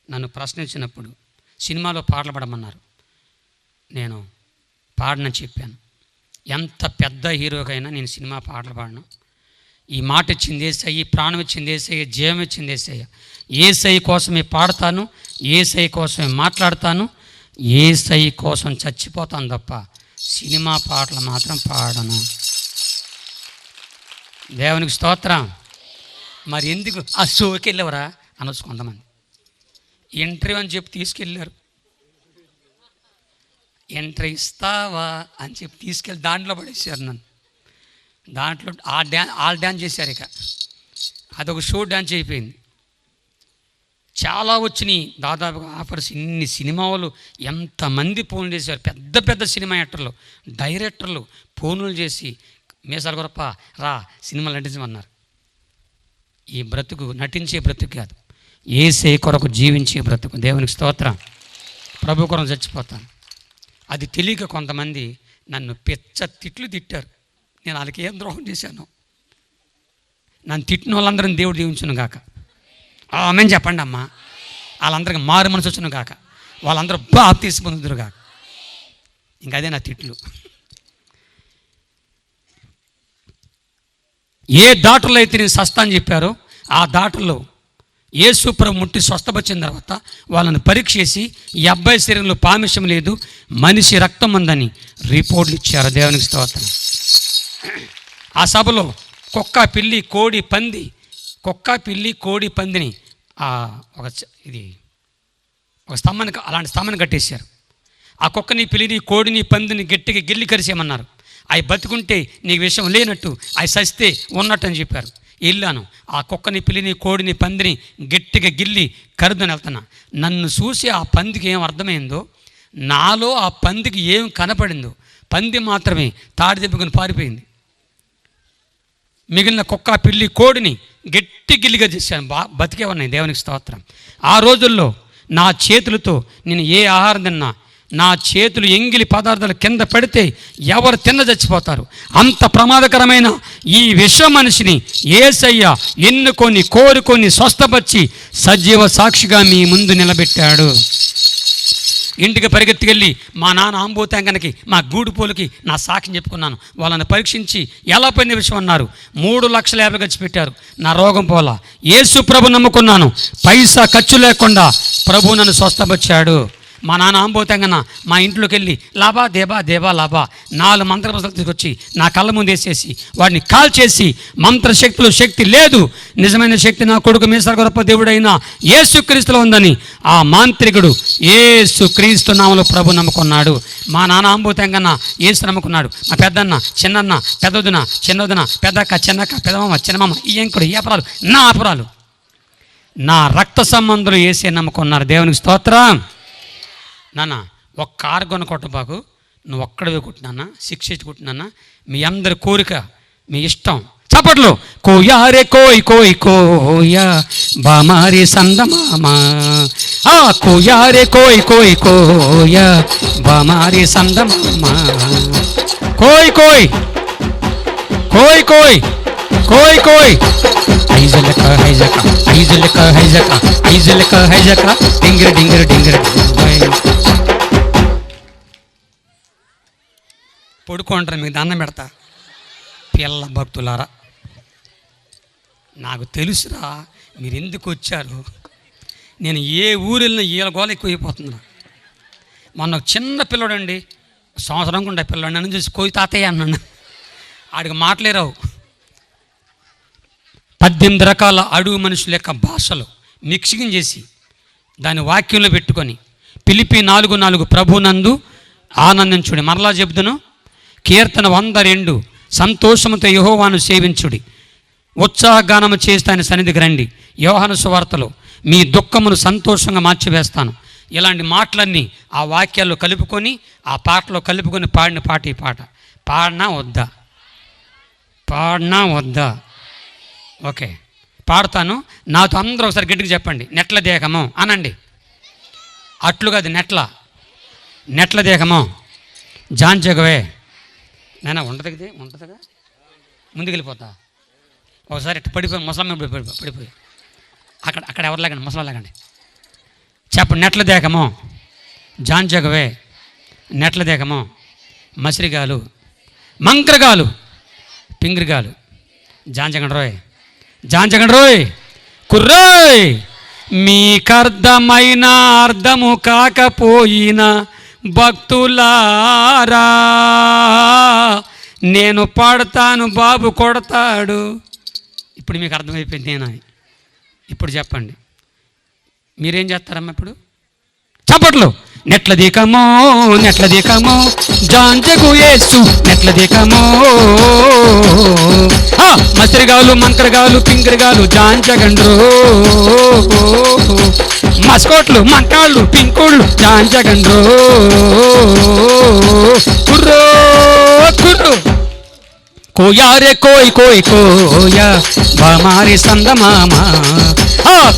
నన్ను ప్రశ్నించినప్పుడు సినిమాలో పాటలు పాడమన్నారు. నేను పాడనని చెప్పాను. ఎంత పెద్ద హీరోకైనా నేను సినిమా పాటలు పాడను. ఈ మాట ఇచ్చింది యేసయ్య, ఈ ప్రాణం ఇచ్చింది యేసయ్య, జీవం ఇచ్చింది యేసయ్య. యేసయ్య కోసమే పాడతాను, యేసయ్య కోసమే మాట్లాడతాను, యేసయ్య కోసం చచ్చిపోతాను తప్ప సినిమా పాటలు మాత్రం పాడను. దేవునికి స్తోత్రం. మరి ఎందుకు ఆ షోకి వెళ్ళేవరా అనొచ్చు కొంతమంది. ఎంట్రీ అని చెప్పి తీసుకెళ్ళారు. ఎంట్రీ ఇస్తావా అని చెప్పి తీసుకెళ్ళి దాంట్లో పడేసారు నన్ను. దాంట్లో ఆల్ డ్యాన్స్ చేశారు. ఇక అదొక షో డ్యాన్స్ అయిపోయింది. చాలా వచ్చినాయి దాదాపుగా ఆఫర్స్. ఇన్ని సినిమాలు ఎంతమంది ఫోన్లు చేశారు. పెద్ద పెద్ద సినిమా యాక్టర్లు, డైరెక్టర్లు ఫోన్లు చేసి మీసాల గొప్ప రా సినిమాలు నటించమన్నారు. ఈ బ్రతుకు నటించే బ్రతుకు కాదు, యేసయ్య కొరకు జీవించే బ్రతుకు. దేవునికి స్తోత్రం. ప్రభు కొరకు చచ్చిపోతాను. అది తెలియక కొంతమంది నన్ను పెచ్చ తిట్లు తిట్టారు. నేను వాళ్ళకి ఏం ద్రోహం చేశాను? నన్ను తిట్టిన వాళ్ళందరినీ దేవుడు దీవించును గాక. ఆమెను చెప్పండి అమ్మా. వాళ్ళందరికీ మారు మనసు వచ్చును గాక. వాళ్ళందరూ బాప్తీసు పొందుదురు గాక. ఇంకా అదే నా తిట్లు. ఏ దాటులో అయితే నేను సస్తా అని చెప్పారో ఆ దాటులో యేసు ప్రభు ముట్టి స్వస్థపరిచిన తర్వాత వాళ్ళని పరీక్ష చేసి ఈ అబ్బాయి శరీరంలో పామిషం లేదు, మనిషి రక్తం ఉందని రిపోర్ట్లు ఇచ్చారు. దేవునికి స్తోత్రం. ఆ సభలో కుక్క, పిల్లి, కోడి, పంది, కుక్క, పిల్లి, కోడి, పందిని ఒక స్తంభాన్ని, అలాంటి స్తంభాన్ని కట్టేశారు. ఆ కుక్కని, పిల్లిని, కోడిని, పందిని గట్టిగా గిల్లి కరిసేయమన్నారు. అవి బతుకుంటే నీకు విషయం లేనట్టు, అవి సస్తే ఉన్నట్టు అని చెప్పారు. వెళ్ళాను. ఆ కుక్కని, పిల్లిని, కోడిని, పందిని గట్టిగా గిల్లి కరుదని వెళ్తున్నా. నన్ను చూసి ఆ పందికి ఏం అర్థమైందో, నాలో ఆ పందికి ఏం కనపడిందో, పంది మాత్రమే తాడి దెబ్బకుని పారిపోయింది. మిగిలిన కుక్క, పిల్లి, కోడిని గట్టి గిల్లిగా చేశాను. బతికే ఉన్నాయి. దేవునికి స్తోత్రం. ఆ రోజుల్లో నా చేతులతో నేను ఏ ఆహారం తిన్నా, నా చేతులు ఎంగిలి పదార్థాలు కింద పెడితే ఎవరు తిన్న చచ్చిపోతారు. అంత ప్రమాదకరమైన ఈ విశ్వ మనిషిని యేసయ్య ఎన్నుకొని కోరుకొని స్వస్థపరిచి సజీవ సాక్షిగా మీ ముందు నిలబెట్టాడు. ఇంటికి పరిగెత్తుకెళ్ళి మా నాన్న ఆంబోతాంగనకి మా గూడుపోలకి నా సాక్షిని చెప్పుకున్నాను. వాళ్ళని పరీక్షించి ఎలా పోయిన విషయం అన్నారు. 3,50,000 ఖర్చు పెట్టారు. నా రోగం పోలా. యేసు ప్రభు నమ్ముకున్నాను. పైసా ఖర్చు లేకుండా ప్రభు నన్ను స్వస్థపరిచాడు. మా నాన్న ఆంబోతాంగన మా ఇంట్లోకి వెళ్ళి లాభా దేబా దేబా లాభా 4 మంత్రపుస్తకాలు తీసుకొచ్చి నా కళ్ళ ముందు వేసేసి వాడిని కాల్ చేసి మంత్రశక్తులు శక్తి లేదు, నిజమైన శక్తి నా కొడుకు మీసాల గొప్ప దేవుడైన యేసుక్రీస్తులో ఉందని ఆ మాంత్రికుడు యేసుక్రీస్తు నామములో ప్రభు నమ్ముకున్నాడు. మా నాన్న ఆంబోతాంగన్న యేసు నమ్ముకున్నాడు. మా పెద్దన్న చిన్నన్న పెద్దొదిన చిన్నొదిన పెద్దక్క చిన్నక్క పెద్దమ్మ చిన్నమ్మ ఈ ఎంకుడు ఈ అపరాలు నా అపరాలు నా రక్త సంబంధులు యేసే నమ్ముకున్నారు. దేవునికి స్తోత్రం. నాన్న ఒక కారు కొనుక్కొట్టబాకు, నువ్వు ఒక్కడవే కొట్టినానా, శిక్ష ఇచ్చి కొట్టినానా, మీ అందరి కోరిక మీ ఇష్టం. చప్పట్లు. కోయారే కోయ్ కోయ్ కోయా బామారి సందమామా, కోయారే కోయ్ కోయ్ కోయా బామారి సందమామా, కోయ్ కోయ్ కోయ్ కోయ్ కోయ్ కోయ్ ఐజలక హైజక ఐజలక హైజక ఐజలక హైజక డింగిర డింగిర డింగిర. పడుకోంటారు, మీకు దండం పెడతా. పిల్ల భక్తులారా, నాకు తెలుసురా మీరు ఎందుకు వచ్చారు. నేను ఏ ఊరు వెళ్ళినా ఈల గోల ఎక్కువైపోతుందిరా. మొన్న ఒక చిన్న పిల్లడండి, సంవత్సరం ఉండే పిల్లడు నన్ను చూసి కోయి తాతయ్య అన్నాడు. ఆడికి మాటలేరావు. 18 రకాల అడుగు మనుషుల యొక్క భాషలు మిక్సింగ్ చేసి దాని వాక్యంలో పెట్టుకొని ఫిలిప్పీ 4:4 ప్రభునందు ఆనందించుడి. మరలా చెబుతాను, కీర్తన 102 సంతోషముతో యెహోవాను సేవించుడి, ఉత్సాహగానము చేస్తే ఆయన సన్నిధికి రండి, యోహాను సువార్తలో మీ దుఃఖమును సంతోషంగా మార్చివేస్తాను. ఇలాంటి మాటలన్నీ ఆ వాక్యాల్లో కలుపుకొని ఆ పాటలో కలుపుకొని పాడిన పాట ఈ పాట. పాడినా వద్దా? పాడినా వద్దా? ఓకే, పాడతాను. నాతో అందరూ ఒకసారి గట్టిగా చెప్పండి. నెట్ల దేహము అనండి. అట్లు కాదు, నెట్ల దేహము జాంజగవే. నేనా ఉండదు ఉంటుందిగా, ముందుకెళ్ళిపోతా. ఒకసారి ఇట్లా పడిపోయి ముసలమ్మ పడిపోయి అక్కడ ఎవరు లేకండి, ముసలం లేకండి. చెప్పండి. నెట్ల దేహము జాంజగవే, నెట్ల దేహము మసిరిగాలు మంక్రగాలు పింగిరిగాలు జాంజగండి రోయ్ కుర్రోయ్. మీకర్థమైన అర్థము కాకపోయినా భక్తులారా నేను పాడతాను, బాబు కొడతాడు. ఇప్పుడు మీకు అర్థమైపోయింది నేనని. ఇప్పుడు చెప్పండి, మీరేం చేస్తారమ్మా ఇప్పుడు? చప్పట్లు. నెట్ల దీకమో జాంజగు యేసు నెట్ల దీకమో, మసిరిగాలు మంకరగాలు పింకరగాలు జాంజగండ్రో, మస్కోట్లు మంకాళ్ళు పింకోళ్ళు జాంజగండ్రో, కుర్రో కుర్రో కోయారే కోయ్ కోయ్ కోయా బామారి సందమామా,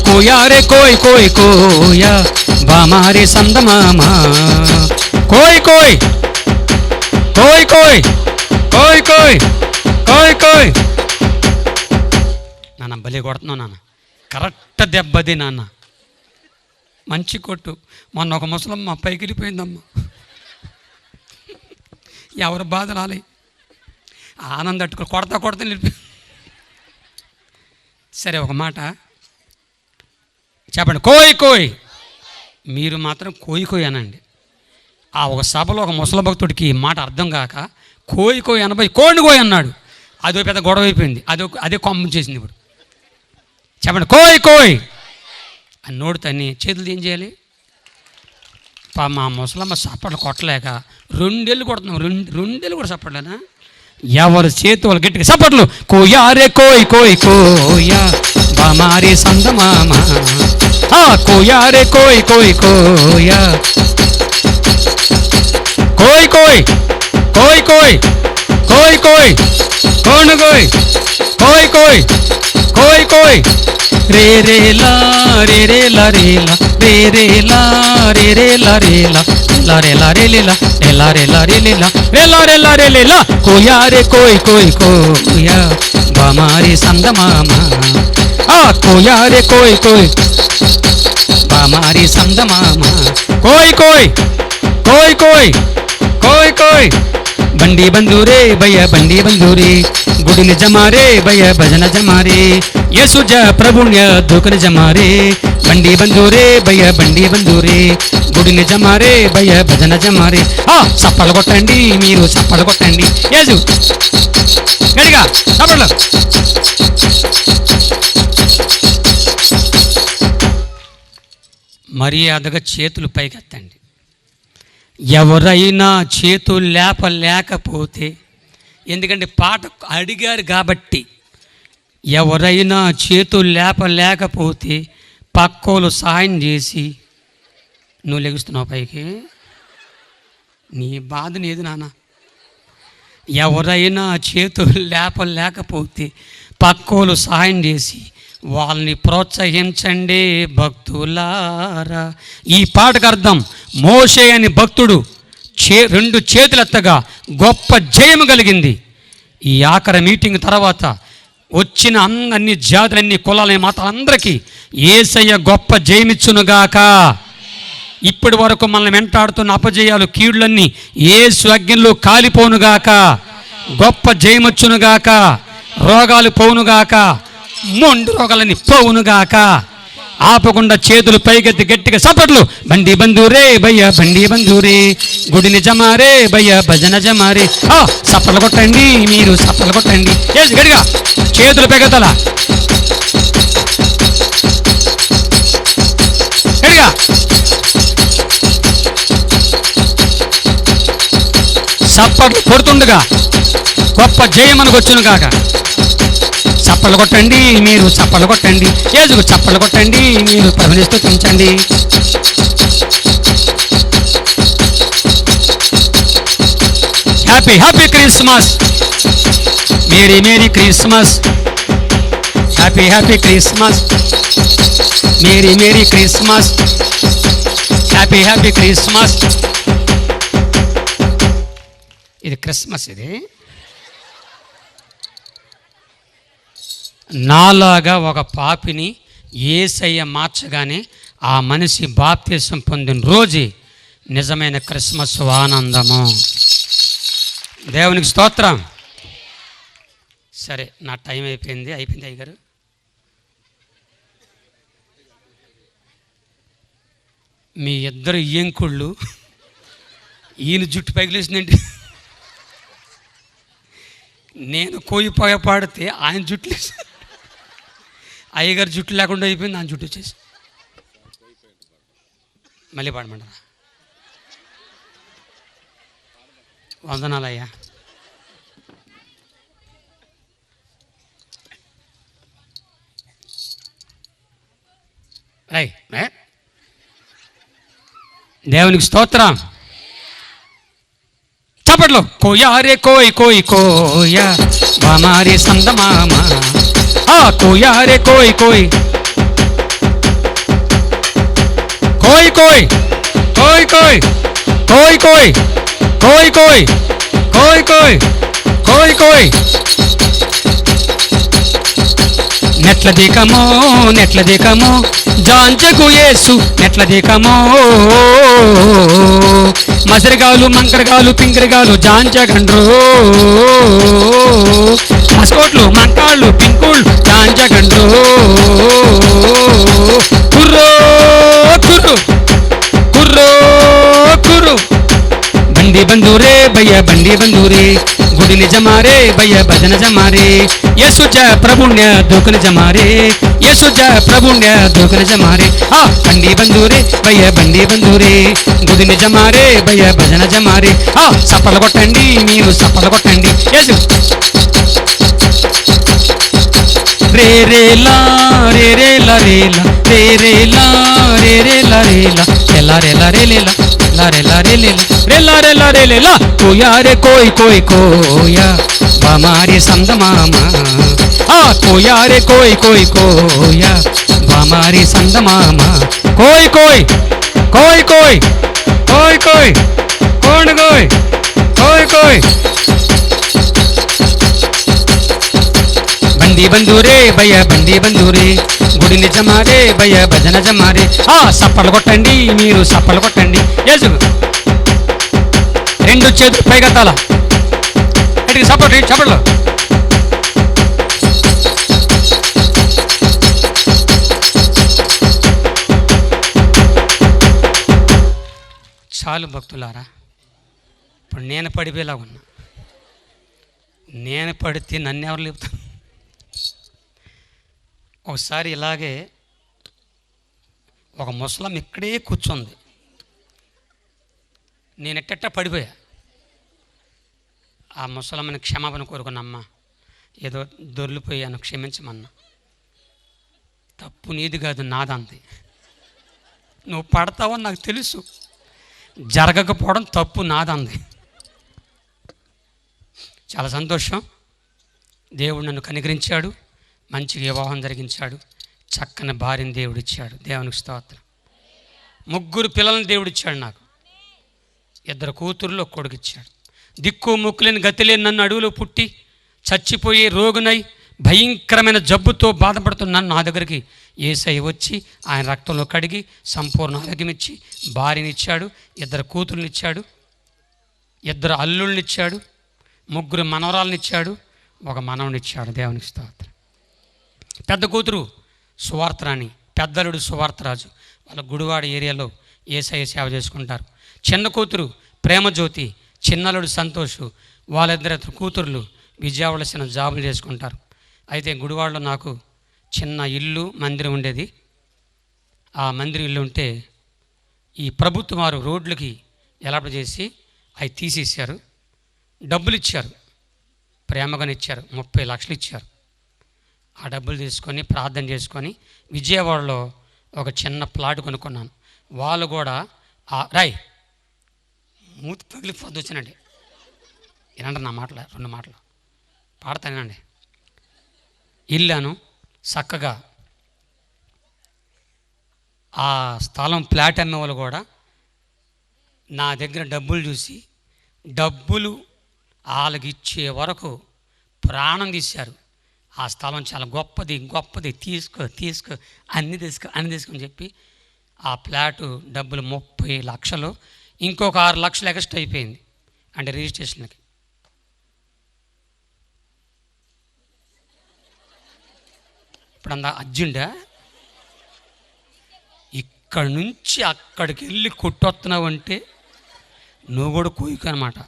కోయారే కోయ్ కోయ్ కోయా బామారి సందమామా, కోయ్ కోయ్ కోయ్ కోయ్ కోయ్ కోయ్ కోయ్ కోయ్. నాన్న భలే కొడుతున్నావు నాన్న, కరెక్ట్ దెబ్బది నాన్న, మంచి కొట్టు. మొన్న ఒక ముసలమ్మ పైకి వెళ్ళిపోయిందమ్మ, ఎవరు బాధ రాలే, ఆనందట్టుకు కొడతా వెళ్ళిపోయి. సరే ఒక మాట చెప్పండి, కోయ్ కోయ్. మీరు మాత్రం కోయ్ అనండి. ఆ ఒక సభలో ఒక ముసలి భక్తుడికి మాట అర్థం కాక కోయ్ అనబోయి కోయ్ అన్నాడు. అదో పెద్ద గొడవ అయిపోయింది. అదే కొమ్మ చేసింది. ఇప్పుడు చెప్పండి, కోయ్ అని నోడు తన్ని చేతులు ఏం చేయాలి? మా ముసలమ్మ సప్పట్లు కొట్టలేక 2 ఏళ్ళు కొడుతున్నాం. 2 ఏళ్ళు కూడా సప్పట్లేనా? ఎవరు చేతి వాళ్ళు గట్టిగా సప్పట్లు. కోయారే కోయ్ కోయ్ కోయా బామారి సందమామా, కోయారే కోయ్ కోయ్ కోయా కోయ్ కోయ్ కోయ్ కోయ్ కోయ్ కోయ్ కోణ్ కోయ్ కోయ్ కోయ్ కోయ్ కోయ్ రే రే లా రే రే లా రే లా రే రే లా రే రే లా రే లా లా రే లా రే లే లా రే లా రే లా రే లే లా రే లా రే లా రే లే లా కోయా రే కోయ్ కోయ్ కోయా బామారి సందమామ ఆ కోయా రే కోయ్ కోయ్ బామారి సందమామ కోయ్ కోయ్ కోయ్ కోయ్ కోయ్ కోయ్ బండి బంధూరే భయ బండి బంధూరే గుడిని జమారే భయ భజన జమారే యసుజ ప్రభుణ్య దుఃఖని జమారే బండి బంధూరే భయ బండి బంధూరే గుడిని జమారే భయ భజన జమారే చప్పలు కొట్టండి మీరు చప్పలు కొట్టండి యేసు గడిగా చప్పలు మర్యాదగా చేతులు పైకెత్తండి. ఎవరైనా చేతులు లేపలేకపోతే, ఎందుకంటే పాట అడిగారు కాబట్టి, ఎవరైనా చేతులు లేపలేకపోతే పక్కోలు సహాయం చేసి, నువ్వు లెగుస్తున్నావు పైకి, నీ బాధని ఏది నాన్న. ఎవరైనా చేతులు లేపలేకపోతే పక్కోలు సహాయం చేసి వాళ్ళని ప్రోత్సహించండి భక్తులారా. ఈ పాటకు అర్థం, మోషే అని భక్తుడు రెండు చేతులెత్తగా గొప్ప జయము కలిగింది. ఈ ఆఖరి మీటింగ్ తర్వాత వచ్చిన అన్ని జాతులన్నీ కులాలని మతాలందరికీ యేసయ్య గొప్ప జయమిచ్చునుగాక. ఇప్పటి వరకు మనల్ని వెంటాడుతున్న అపజయాలు కీడులన్నీ యేసు అగ్నిలో కాలిపోనుగాక. గొప్ప జయమొచ్చునుగాక. రోగాలు పోవునుగాక. మొండు రోగాలని పోవునుగాక. ఆపకుండా చేతులు పైకెత్తి గట్టిగా చప్పట్లు. బండి బంధూరే భయ్య బండి బంధూరే గుడిని జమారే భయ్య భజన జమారే. చప్పలు కొట్టండి మీరు చప్పలు కొట్టండి. గట్టిగా చేతులు పైకెత్తలా గట్టిగా. చప్పట్లు కొడుతుండగా గొప్ప జయం మనకు వచ్చును కాక. చప్పలు కొట్టండి మీరు చప్పలు కొట్టండి. యేసుకు చప్పలు కొట్టండి మీరు ప్రభుని స్తుతించండి. Happy happy Christmas. Merry merry Christmas. Happy happy Christmas. Merry merry Christmas. Happy happy Christmas. ఇది క్రిస్మస్. ఇది నాలాగా ఒక పాపిని యేసయ్య మార్చగానే ఆ మనిషి బాప్తిసం పొందిన రోజే నిజమైన క్రిస్మస్ ఆనందము. దేవునికి స్తోత్రం. సరే, నా టైం అయిపోయింది. అయ్యగారు, మీ ఇద్దరు ఏంకుళ్ళు, ఈయన జుట్టు పగిలేసిందండి. నేను కోయిపోయ పాడితే ఆయన జుట్టు, అయ్యగారు జుట్టు లేకుండా అయిపోయింది, ఆయన జుట్టు వచ్చేసి. మళ్ళీ పాడమంటారా? వందనాలయ్యా. దేవునికి స్తోత్రం. చప్పట్లో. కోయారే కోయ్ కోయ్ కోయా బామారే సందమామ. కోయారే కోయ్ కోయ్ కోయ్ కోయ్ కోయ్ కోయ్ కోయ్ కోయ్ కోయ్ కోయ్ కోయ్ కోయ్ కోయ్ కోయ్. నెట్ల దికమో నెట్ల దికమో జాంచకు యేసు నెట్ల దికమో. మసరిగాలు మంకరగాలు పింకరగాలు జాంచగండ్రో. మస్కోట్లు మంకాళ్ళు పింకుళ్ళు జాంచగండ్రో. కుర్రో కుర్రు కుర్రో కుర్రు. బండి బంధూరే భయ్య బండి బంధూరే గుడిని జమారే భయ్య భజన జమారే. యసుజ ప్రభుణ్య దూకుని జమారే. యసుజ ప్రభుణ్య దూకుని జమారే. బండి బంధూరే భయ్య బండి బంధూరే గుడిని జమారే భయ్య భజన జమారే. చప్పలు కొట్టండి మీరు చప్పలు కొట్టండి. యసు రే రే లా రే రే లా రే లా రే రే లా రే రే లా రే లా ఎలా రే లా రే లే లా లారే లారే లే రే లారే లారే లే లా కోయా రే కోయ్ కోయ్ కోయా బామారి సందమామ ఆ కోయా రే కోయ్ కోయ్ కోయా బామారి సందమామ కోయ్ కోయ్ కోయ్ కోయ్ కోయ్ కోయ్ కోण కోయ్ కోయ్ కోయ్ బందీ బంధూరే భయ బందీ బంధూరే గుడి నిజమారే భయ భజన జమారే ఆ సప్పలు కొట్టండి మీరు సప్పలు కొట్టండి యేసు రెండు చేతులు పైగా తాళ ఇటుకి సప్పటి చప్పట్లు చాలు భక్తులారా. ఇప్పుడు నేను పడిపోయేలా ఉన్నా. నేను పడితే నన్ను ఎవరు లేపుతాను? ఒకసారి ఇలాగే ఒక ముసలం ఇక్కడే కూర్చుంది. నేను ఎట్టెట్ట పడిపోయా. ఆ ముసలమ్మని క్షమాపణ కోరుకున్నమ్మా, ఏదో దొర్లిపోయాను, క్షమించమన్నా. తప్పు నీది కాదు, నాదంది. నువ్వు పడతావని నాకు తెలుసు, జరగకపోవడం తప్పు నాదంది. చాలా సంతోషం. దేవుడు నన్ను కనికరించాడు, మంచి వివాహం జరిగించాడు, చక్కని భార్యని దేవుడిచ్చాడు. దేవునికి స్తోత్రం. 3 పిల్లల్ని దేవుడిచ్చాడు నాకు. 2 కూతుర్లు, 1 కొడుకిచ్చాడు. దిక్కు ముక్కులేని గతిలేని నన్ను అడవిలో పుట్టి చచ్చిపోయే రోగునై భయంకరమైన జబ్బుతో బాధపడుతున్న నన్ను నా దగ్గరికి యేసయ్య వచ్చి ఆయన రక్తంలో కడిగి సంపూర్ణ ఆరోగ్యం ఇచ్చి భార్యనిచ్చాడు, 2 కూతుర్నిచ్చాడు, 2 అల్లుళ్ళనిచ్చాడు, 3 మనవరాలనిచ్చాడు, 1 మనవనిచ్చాడు. దేవునికి స్తోత్రం. పెద్ద కూతురు సువార్తరాణి, పెద్దలుడు సువార్తరాజు. వాళ్ళ గుడివాడ ఏరియాలో యేసయ్య సేవ చేసుకుంటారు. చిన్న కూతురు ప్రేమజ్యోతి, చిన్నలుడు సంతోషు. వాళ్ళిద్దరు కూతుర్లు విజయవాడ చిన్న జాబులు చేసుకుంటారు. అయితే గుడివాడలో నాకు చిన్న ఇల్లు మందిరం ఉండేది. ఆ మందిరం ఇల్లు ఉంటే ఈ ప్రభుత్వం వారు రోడ్లకి ఎలాప చేసి అవి తీసేసారు. డబ్బులు ఇచ్చారు, ప్రేమగానే ఇచ్చారు. 30 లక్షలు ఇచ్చారు. ఆ డబ్బులు తీసుకొని ప్రార్థన చేసుకొని విజయవాడలో ఒక చిన్న ప్లాట్ కొనుక్కున్నాను. వాళ్ళు కూడా రాయ్ మూతి పగిలిపోద్దు వచ్చినండి. ఏనంటే నా మాటలు 2 మాటలు పాడతానండి. ఇల్లాను చక్కగా ఆ స్థలం ప్లాట్ అమ్మే వాళ్ళు కూడా నా దగ్గర డబ్బులు చూసి డబ్బులు వాళ్ళకి ఇచ్చే వరకు ప్రాణం తీశారు. ఆ స్థలం చాలా గొప్పది, గొప్పది, తీసుకో అన్నీ తీసుకొని చెప్పి ఆ ప్లాటు డబ్బులు 30 లక్షలు, ఇంకొక 6 లక్షలు ఎక్స్ట్రా అయిపోయింది అంటే రిజిస్ట్రేషన్కి. ఇప్పుడు అంత అర్జెంటా? ఇక్కడి నుంచి అక్కడికి వెళ్ళి కొట్టొస్తున్నావు అంటే నువ్వు కూడా కోయికు అనమాట.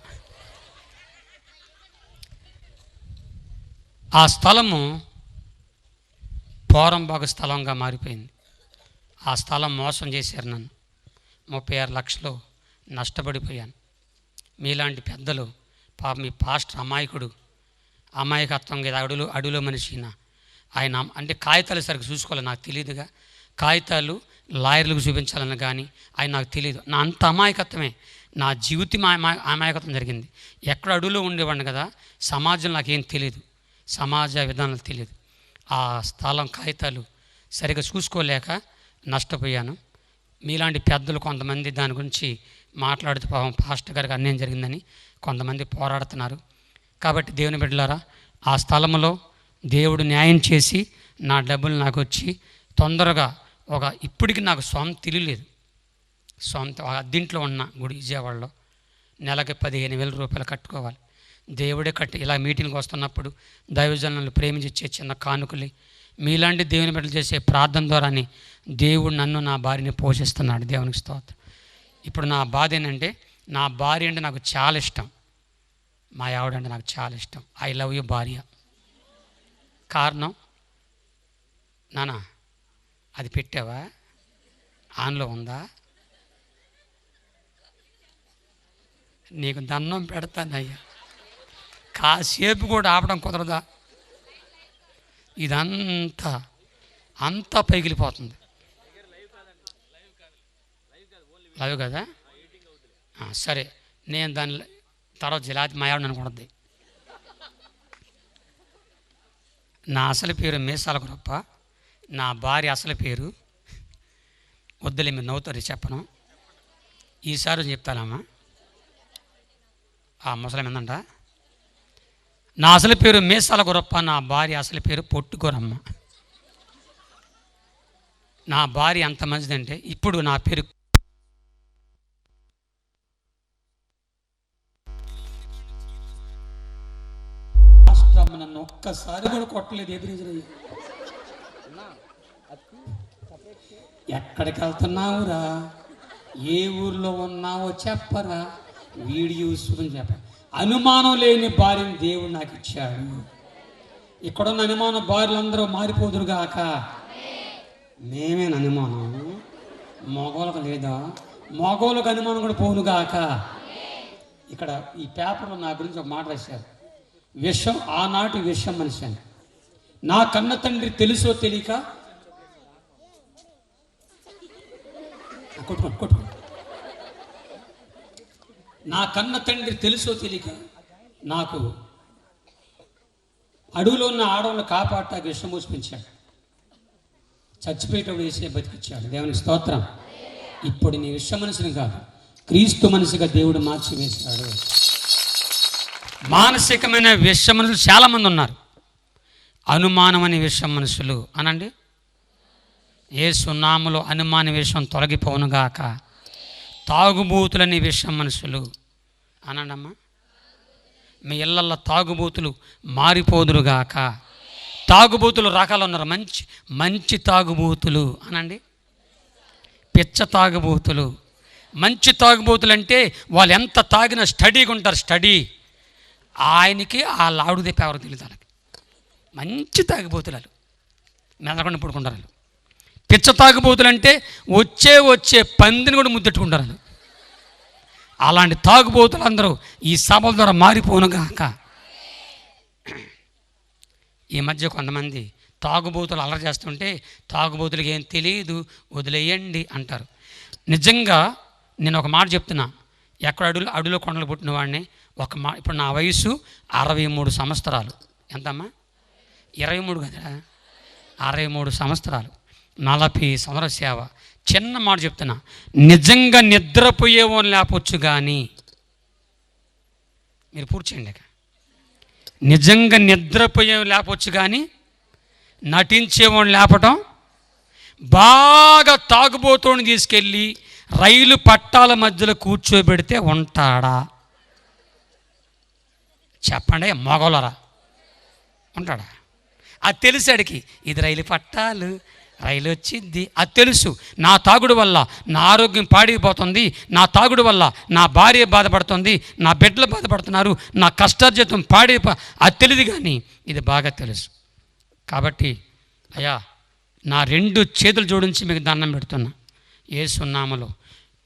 ఆ స్థలము పోరంబాగు స్థలంగా మారిపోయింది. ఆ స్థలం మోసం చేశారు నన్ను. 36 లక్షలు నష్టపడిపోయాను. మీలాంటి పెద్దలు మీ పాస్టర్ అమాయకత్వం కదా, అడవిలో మనిషిన ఆయన అంటే కాగితాలు సరిగ్గా చూసుకోవాలి, నాకు తెలియదుగా. కాగితాలు లాయర్లకు చూపించాలని కానీ ఆయన నాకు తెలియదు. నా అంత అమాయకత్వమే, నా జీవితం అమాయకత్వం జరిగింది. ఎక్కడ అడవిలో ఉండేవాడిని కదా, సమాజం నాకేం తెలియదు, సమాజ విధానాలు తెలియదు. ఆ స్థలం కాగితాలు సరిగ్గా చూసుకోలేక నష్టపోయాను. మీలాంటి పెద్దలు కొంతమంది దాని గురించి మాట్లాడుతూ పాపం పాస్టర్ గారికి అన్యాయం జరిగిందని కొంతమంది పోరాడుతున్నారు. కాబట్టి దేవుని బిడ్డలారా, ఆ స్థలంలో దేవుడు న్యాయం చేసి నా డబ్బులు నాకు వచ్చి తొందరగా ఇప్పటికి నాకు సొంత ఇల్లు లేదు. అద్దీంట్లో ఉన్న గుడి విజయవాడలో నెలకి 15,000 రూపాయలు కట్టుకోవాలి. దేవుడే ఇలా మీటింగ్కి వస్తున్నప్పుడు దైవజనులను ప్రేమించే చిన్న కానుకలు మీలాంటి దేవుని బిడ్డలు చేసే ప్రార్థన ద్వారానే దేవుడు నన్ను నా భార్యని పోషిస్తున్నాడు. దేవునికి స్తోత్రం. ఇప్పుడు నా బాధ ఏంటంటే, నా భార్య అంటే నాకు చాలా ఇష్టం, మా ఆవిడంటే నాకు చాలా ఇష్టం. ఐ లవ్ యూ భార్య. కారణం నానా అది పెట్టావా, ఆన్లో ఉందా, నీకు దండం పెడతానయ్యా, కాసేపు కూడా ఆపడం కుదరదా? అంతా పైకిలిపోతుంది. లైవ్ కదా, సరే, నేను దాని తర్వాత జిలాది మాయాడు అనుకుంటుంది. నా అసలు పేరు మీసాల గురప్ప. నా భార్య అసలు పేరు వద్దులే, మీరు నవ్వుతారు చెప్పను. ఈసారి చెప్తానమ్మా. ఆ ముసలం ఏందంట, నా అసలు పేరు మీసాల గురప్ప, నా భార్య అసలు పేరు పొట్టుగొరమ్మ. నా భార్య ఎంత మంచిదంటే ఇప్పుడు నా పేరు నన్ను ఒక్కసారి కూడా కొట్టలేదు. ఎదురు ఎక్కడికి వెళ్తున్నావురా, ఏ ఊర్లో ఉన్నావో చెప్పరా, వీడియోస్ చెప్ప. అనుమానం లేని భార్యను దేవుడు నాకు ఇచ్చాడు. ఇక్కడున్న అనుమానం భార్యలందరూ మారిపోదురుగాక. మేమేన అనుమానం, మగోళ్ళకు లేదా? మగోళ్ళకు అనుమానం కూడా పోనుగాక. ఇక్కడ ఈ పేపర్లో నా గురించి ఒక మాట రాశారు. విషం, ఆనాటి విషం మనిషి అని. నా కన్న తండ్రి తెలుసో తెలియక కొట్టుకో. నా కన్న తండ్రి తెలుసో తెలియక నాకు అడవిలో ఉన్న ఆడవాళ్ళని కాపాడటానికి విషం మూసి పెంచాడు. చచ్చిపోయేటప్పుడు వేసే బతికిచ్చాడు. దేవునికి స్తోత్రం. ఇప్పుడు నీ విష మనిషిని కాదు, క్రీస్తు మనిషిగా దేవుడు మార్చి వేశాడు. మానసికమైన విష మనుషులు చాలామంది ఉన్నారు. అనుమానం అనే విష మనుషులు అనండి. యేసు నామములో అనుమాన విషయం తొలగిపోనుగాక. తాగుబోతులని విషం మనుషులు అనండి అమ్మా. మీ ఇళ్ళల్లో తాగుబోతులు మారిపోదురుగాక. తాగుబోతులు రకాలు ఉన్నారు. మంచి మంచి తాగుబోతులు అనండి. పిచ్చ తాగుబోతులు. మంచి తాగుబోతులు అంటే వాళ్ళు ఎంత తాగినా స్టడీగా ఉంటారు. స్టడీ ఆయనకి ఆ లావుడు తెప్ప ఎవరు తెలియదు. వాళ్ళకి మంచి తాగుబోతులు మెదకుండా పడుకుంటారు. పిచ్చ తాగుబోతులు అంటే వచ్చే పందిని కూడా ముద్దెట్టుకుంటారు. అలాంటి తాగుబోతులు అందరూ ఈ సభల ద్వారా మారిపోనుగాక. ఈ మధ్య కొంతమంది తాగుబోతులు అల్లరి చేస్తుంటే తాగుబోతులకి ఏం తెలియదు, వదిలేయండి అంటారు. నిజంగా నేను ఒక మాట చెప్తున్నా. ఎక్కడ అడవిలో కొండలు పుట్టిన వాడిని ఇప్పుడు నా వయసు 63 సంవత్సరాలు. ఎంతమ్మా? 23 కదా, 63 సంవత్సరాలు, 40 సంవత్సరాల సేవ. చిన్న మాట చెప్తున్నా, నిజంగా నిద్రపోయేవాళ్ళు లేపొచ్చు కానీ మీరు పూర్తి చేయండి. నిజంగా నిద్రపోయే లేపొచ్చు కానీ నటించేవాడిని లేపటం. బాగా తాగుబోతోని తీసుకెళ్ళి రైలు పట్టాల మధ్యలో కూర్చోబెడితే ఉంటాడా? చెప్పండి, మగోళ్ళరా ఉంటాడా? అది తెలిసాడికి ఇది రైలు పట్టాలు, రైలు వచ్చింది, అది తెలుసు. నా తాగుడు వల్ల నా ఆరోగ్యం పాడైపోతుంది, నా తాగుడు వల్ల నా భార్య బాధపడుతుంది, నా బిడ్డలు బాధపడుతున్నారు, నా కష్టార్జితం అది తెలియదు కానీ ఇది బాగా తెలుసు. కాబట్టి అయ్యా, నా 2 చేతులు జోడించి మీకు దండం పెడుతున్నా. యేసు నామములో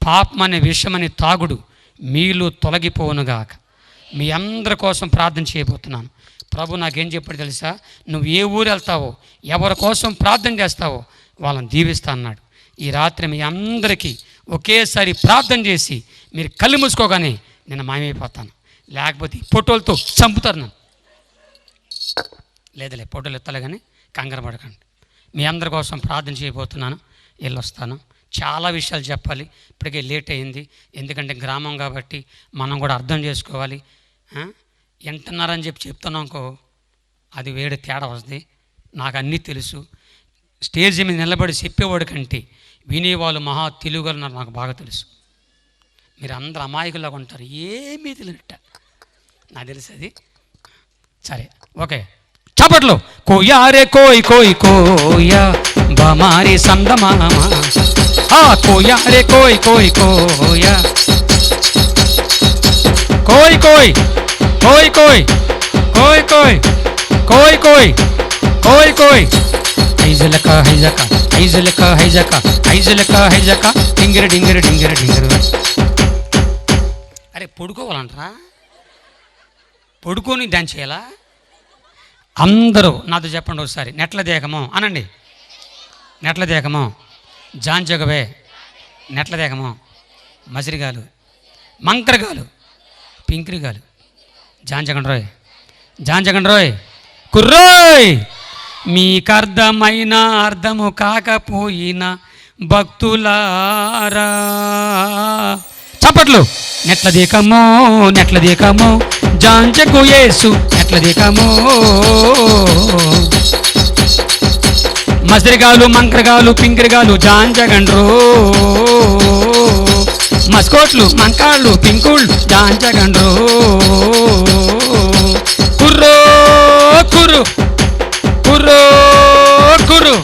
పాపమనే విషమని తాగుడు మీలో తొలగిపోనుగాక. మీ అందరి కోసం ప్రార్థన చేయబోతున్నాను. ప్రభు నాకేం చెప్పాడు తెలుసా? నువ్వు ఏ ఊరు వెళ్తావో, ఎవరి కోసం ప్రార్థన చేస్తావో వాళ్ళని దీవిస్తా అన్నాడు. ఈ రాత్రి మీ అందరికీ ఒకేసారి ప్రార్థన చేసి మీరు కళ్ళు మూసుకోగానే నేను మాయమైపోతాను. లేకపోతే ఫోటోలతో చంపుతారు నన్ను. లేదులే, ఫోటోలు ఎత్తాలి కానీ కంగారు పడకండి. మీ అందరి కోసం ప్రార్థన చేయబోతున్నాను. వెళ్ళొస్తాను. చాలా విషయాలు చెప్పాలి, ఇప్పటికే లేట్ అయింది. ఎందుకంటే గ్రామం కాబట్టి మనం కూడా అర్థం చేసుకోవాలి. వింటున్నారని చెప్తున్నాం అనుకో, అది వేడి తేడా వస్తుంది. నాకు అన్నీ తెలుసు. స్టేజ్ మీద నిలబడి చెప్పేవాడు కంటే వినేవాళ్ళు మహా తెలుగులు నాకు బాగా తెలుసు. మీరు అందరూ అమాయకులాగా ఉంటారు, ఏమీ తెలియనట్ట నాకు తెలుసు అది. సరే, ఓకే, చప్పట్లు. కోయారే కోయ్ కోయ్ కోయా బమారి సందమామా, కోయారే కోయ్ కోయ్ కోయా, కోయ్ కోయ్ కోయ్ కోయ్ కోయ్ కోయ్ కోయ్ కోయ్ కోయ్ కోయ్, హైజలక హైజక హైజలక హైజక హైజలక హైజక, డింగిర డింగిర డింగిర డింగిర. అరే పడుకోవాలంటారా? పడుకొని డాన్స్ చేయాలా? అందరూ నాతో చెప్పండి ఒకసారి. నెట్ల దేకము అనండి. నెట్ల దేకము, జాంజగవే, నెట్ల దేకము, మసిరిగాలు, మంకరగాలు, పింకిరిగాలు, జాంచకండ్రోయ్, జాంచకండ్రోయ్, కుర్రోయ్. మీకర్థమైన అర్థము కాకపోయినా భక్తులారా చప్పట్లు. నెట్ల దీకమో నెట్ల దీకమో జాంచకు యేసు నెట్ల దీకమో. మసిరిగాలు, మంకరగాలు, పింకిరిగాలు, జాంచగండ్రో. మస్కోట్లు, మంకాళ్ళు, పింకుళ్ళు, జాంచగండ్రో. కుర్రో కుర్రు, కుర్రో కుర్రు.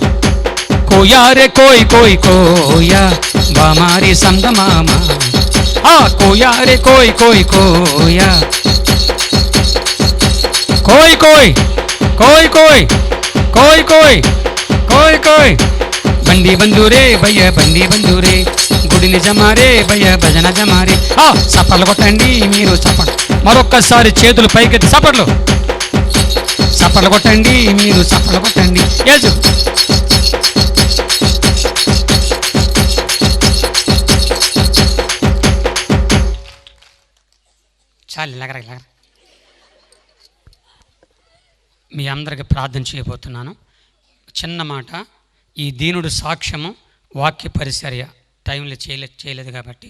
కోయా రే కోయ్ కోయ్ కోయా బామారి సందమామ. కోయా రే కోయ్ కోయ్ కోయా. కోయ్ కోయ్ కోయ్ కోయ్ కోయ్ కోయ్ కోయ్ కోయ్. బండి బంధురే భయ్య బండి బంధురే, గుడిని జమారే భయ్య భజన జమారే. చప్పట్లు కొట్టండి మీరు, చప్పట్లు. మరొక్కసారి చేతులు పైకెత్తి చప్పట్లు, చప్పట్లు కొట్టండి మీరు, చప్పట్లు కొట్టండి. యేసు చాలు లగర. మీ అందరికి ప్రార్థన చేయబోతున్నాను. చిన్న మాట, ఈ దీనుడు సాక్ష్యము వాక్య పరిచర్య టైంలో చేయలేదు కాబట్టి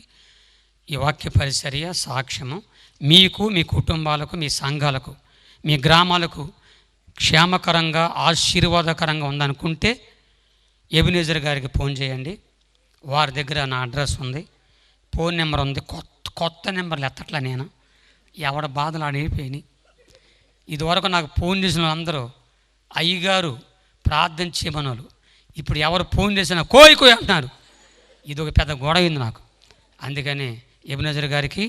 ఈ వాక్య పరిచర్య సాక్ష్యము మీకు, మీ కుటుంబాలకు, మీ సంఘాలకు, మీ గ్రామాలకు క్షేమకరంగా ఆశీర్వాదకరంగా ఉందనుకుంటే ఎబినేజర్ గారికి ఫోన్ చేయండి. వారి దగ్గర నా అడ్రస్ ఉంది, ఫోన్ నెంబర్ ఉంది. కొత్త నెంబర్లు ఎత్తట్లా నేను, ఎవడ బాధలు ఆడిపోయినాయి. ఇదివరకు నాకు ఫోన్ చేసిన అందరూ అయ్యగారు ప్రార్థన చేయమనోళ్ళు. ఇప్పుడు ఎవరు ఫోన్ చేసినా కోయి కోయి అంటున్నారు. ఇది ఒక పెద్ద గొడవ అయింది నాకు. అందుకని ఎబినేజర్ గారికి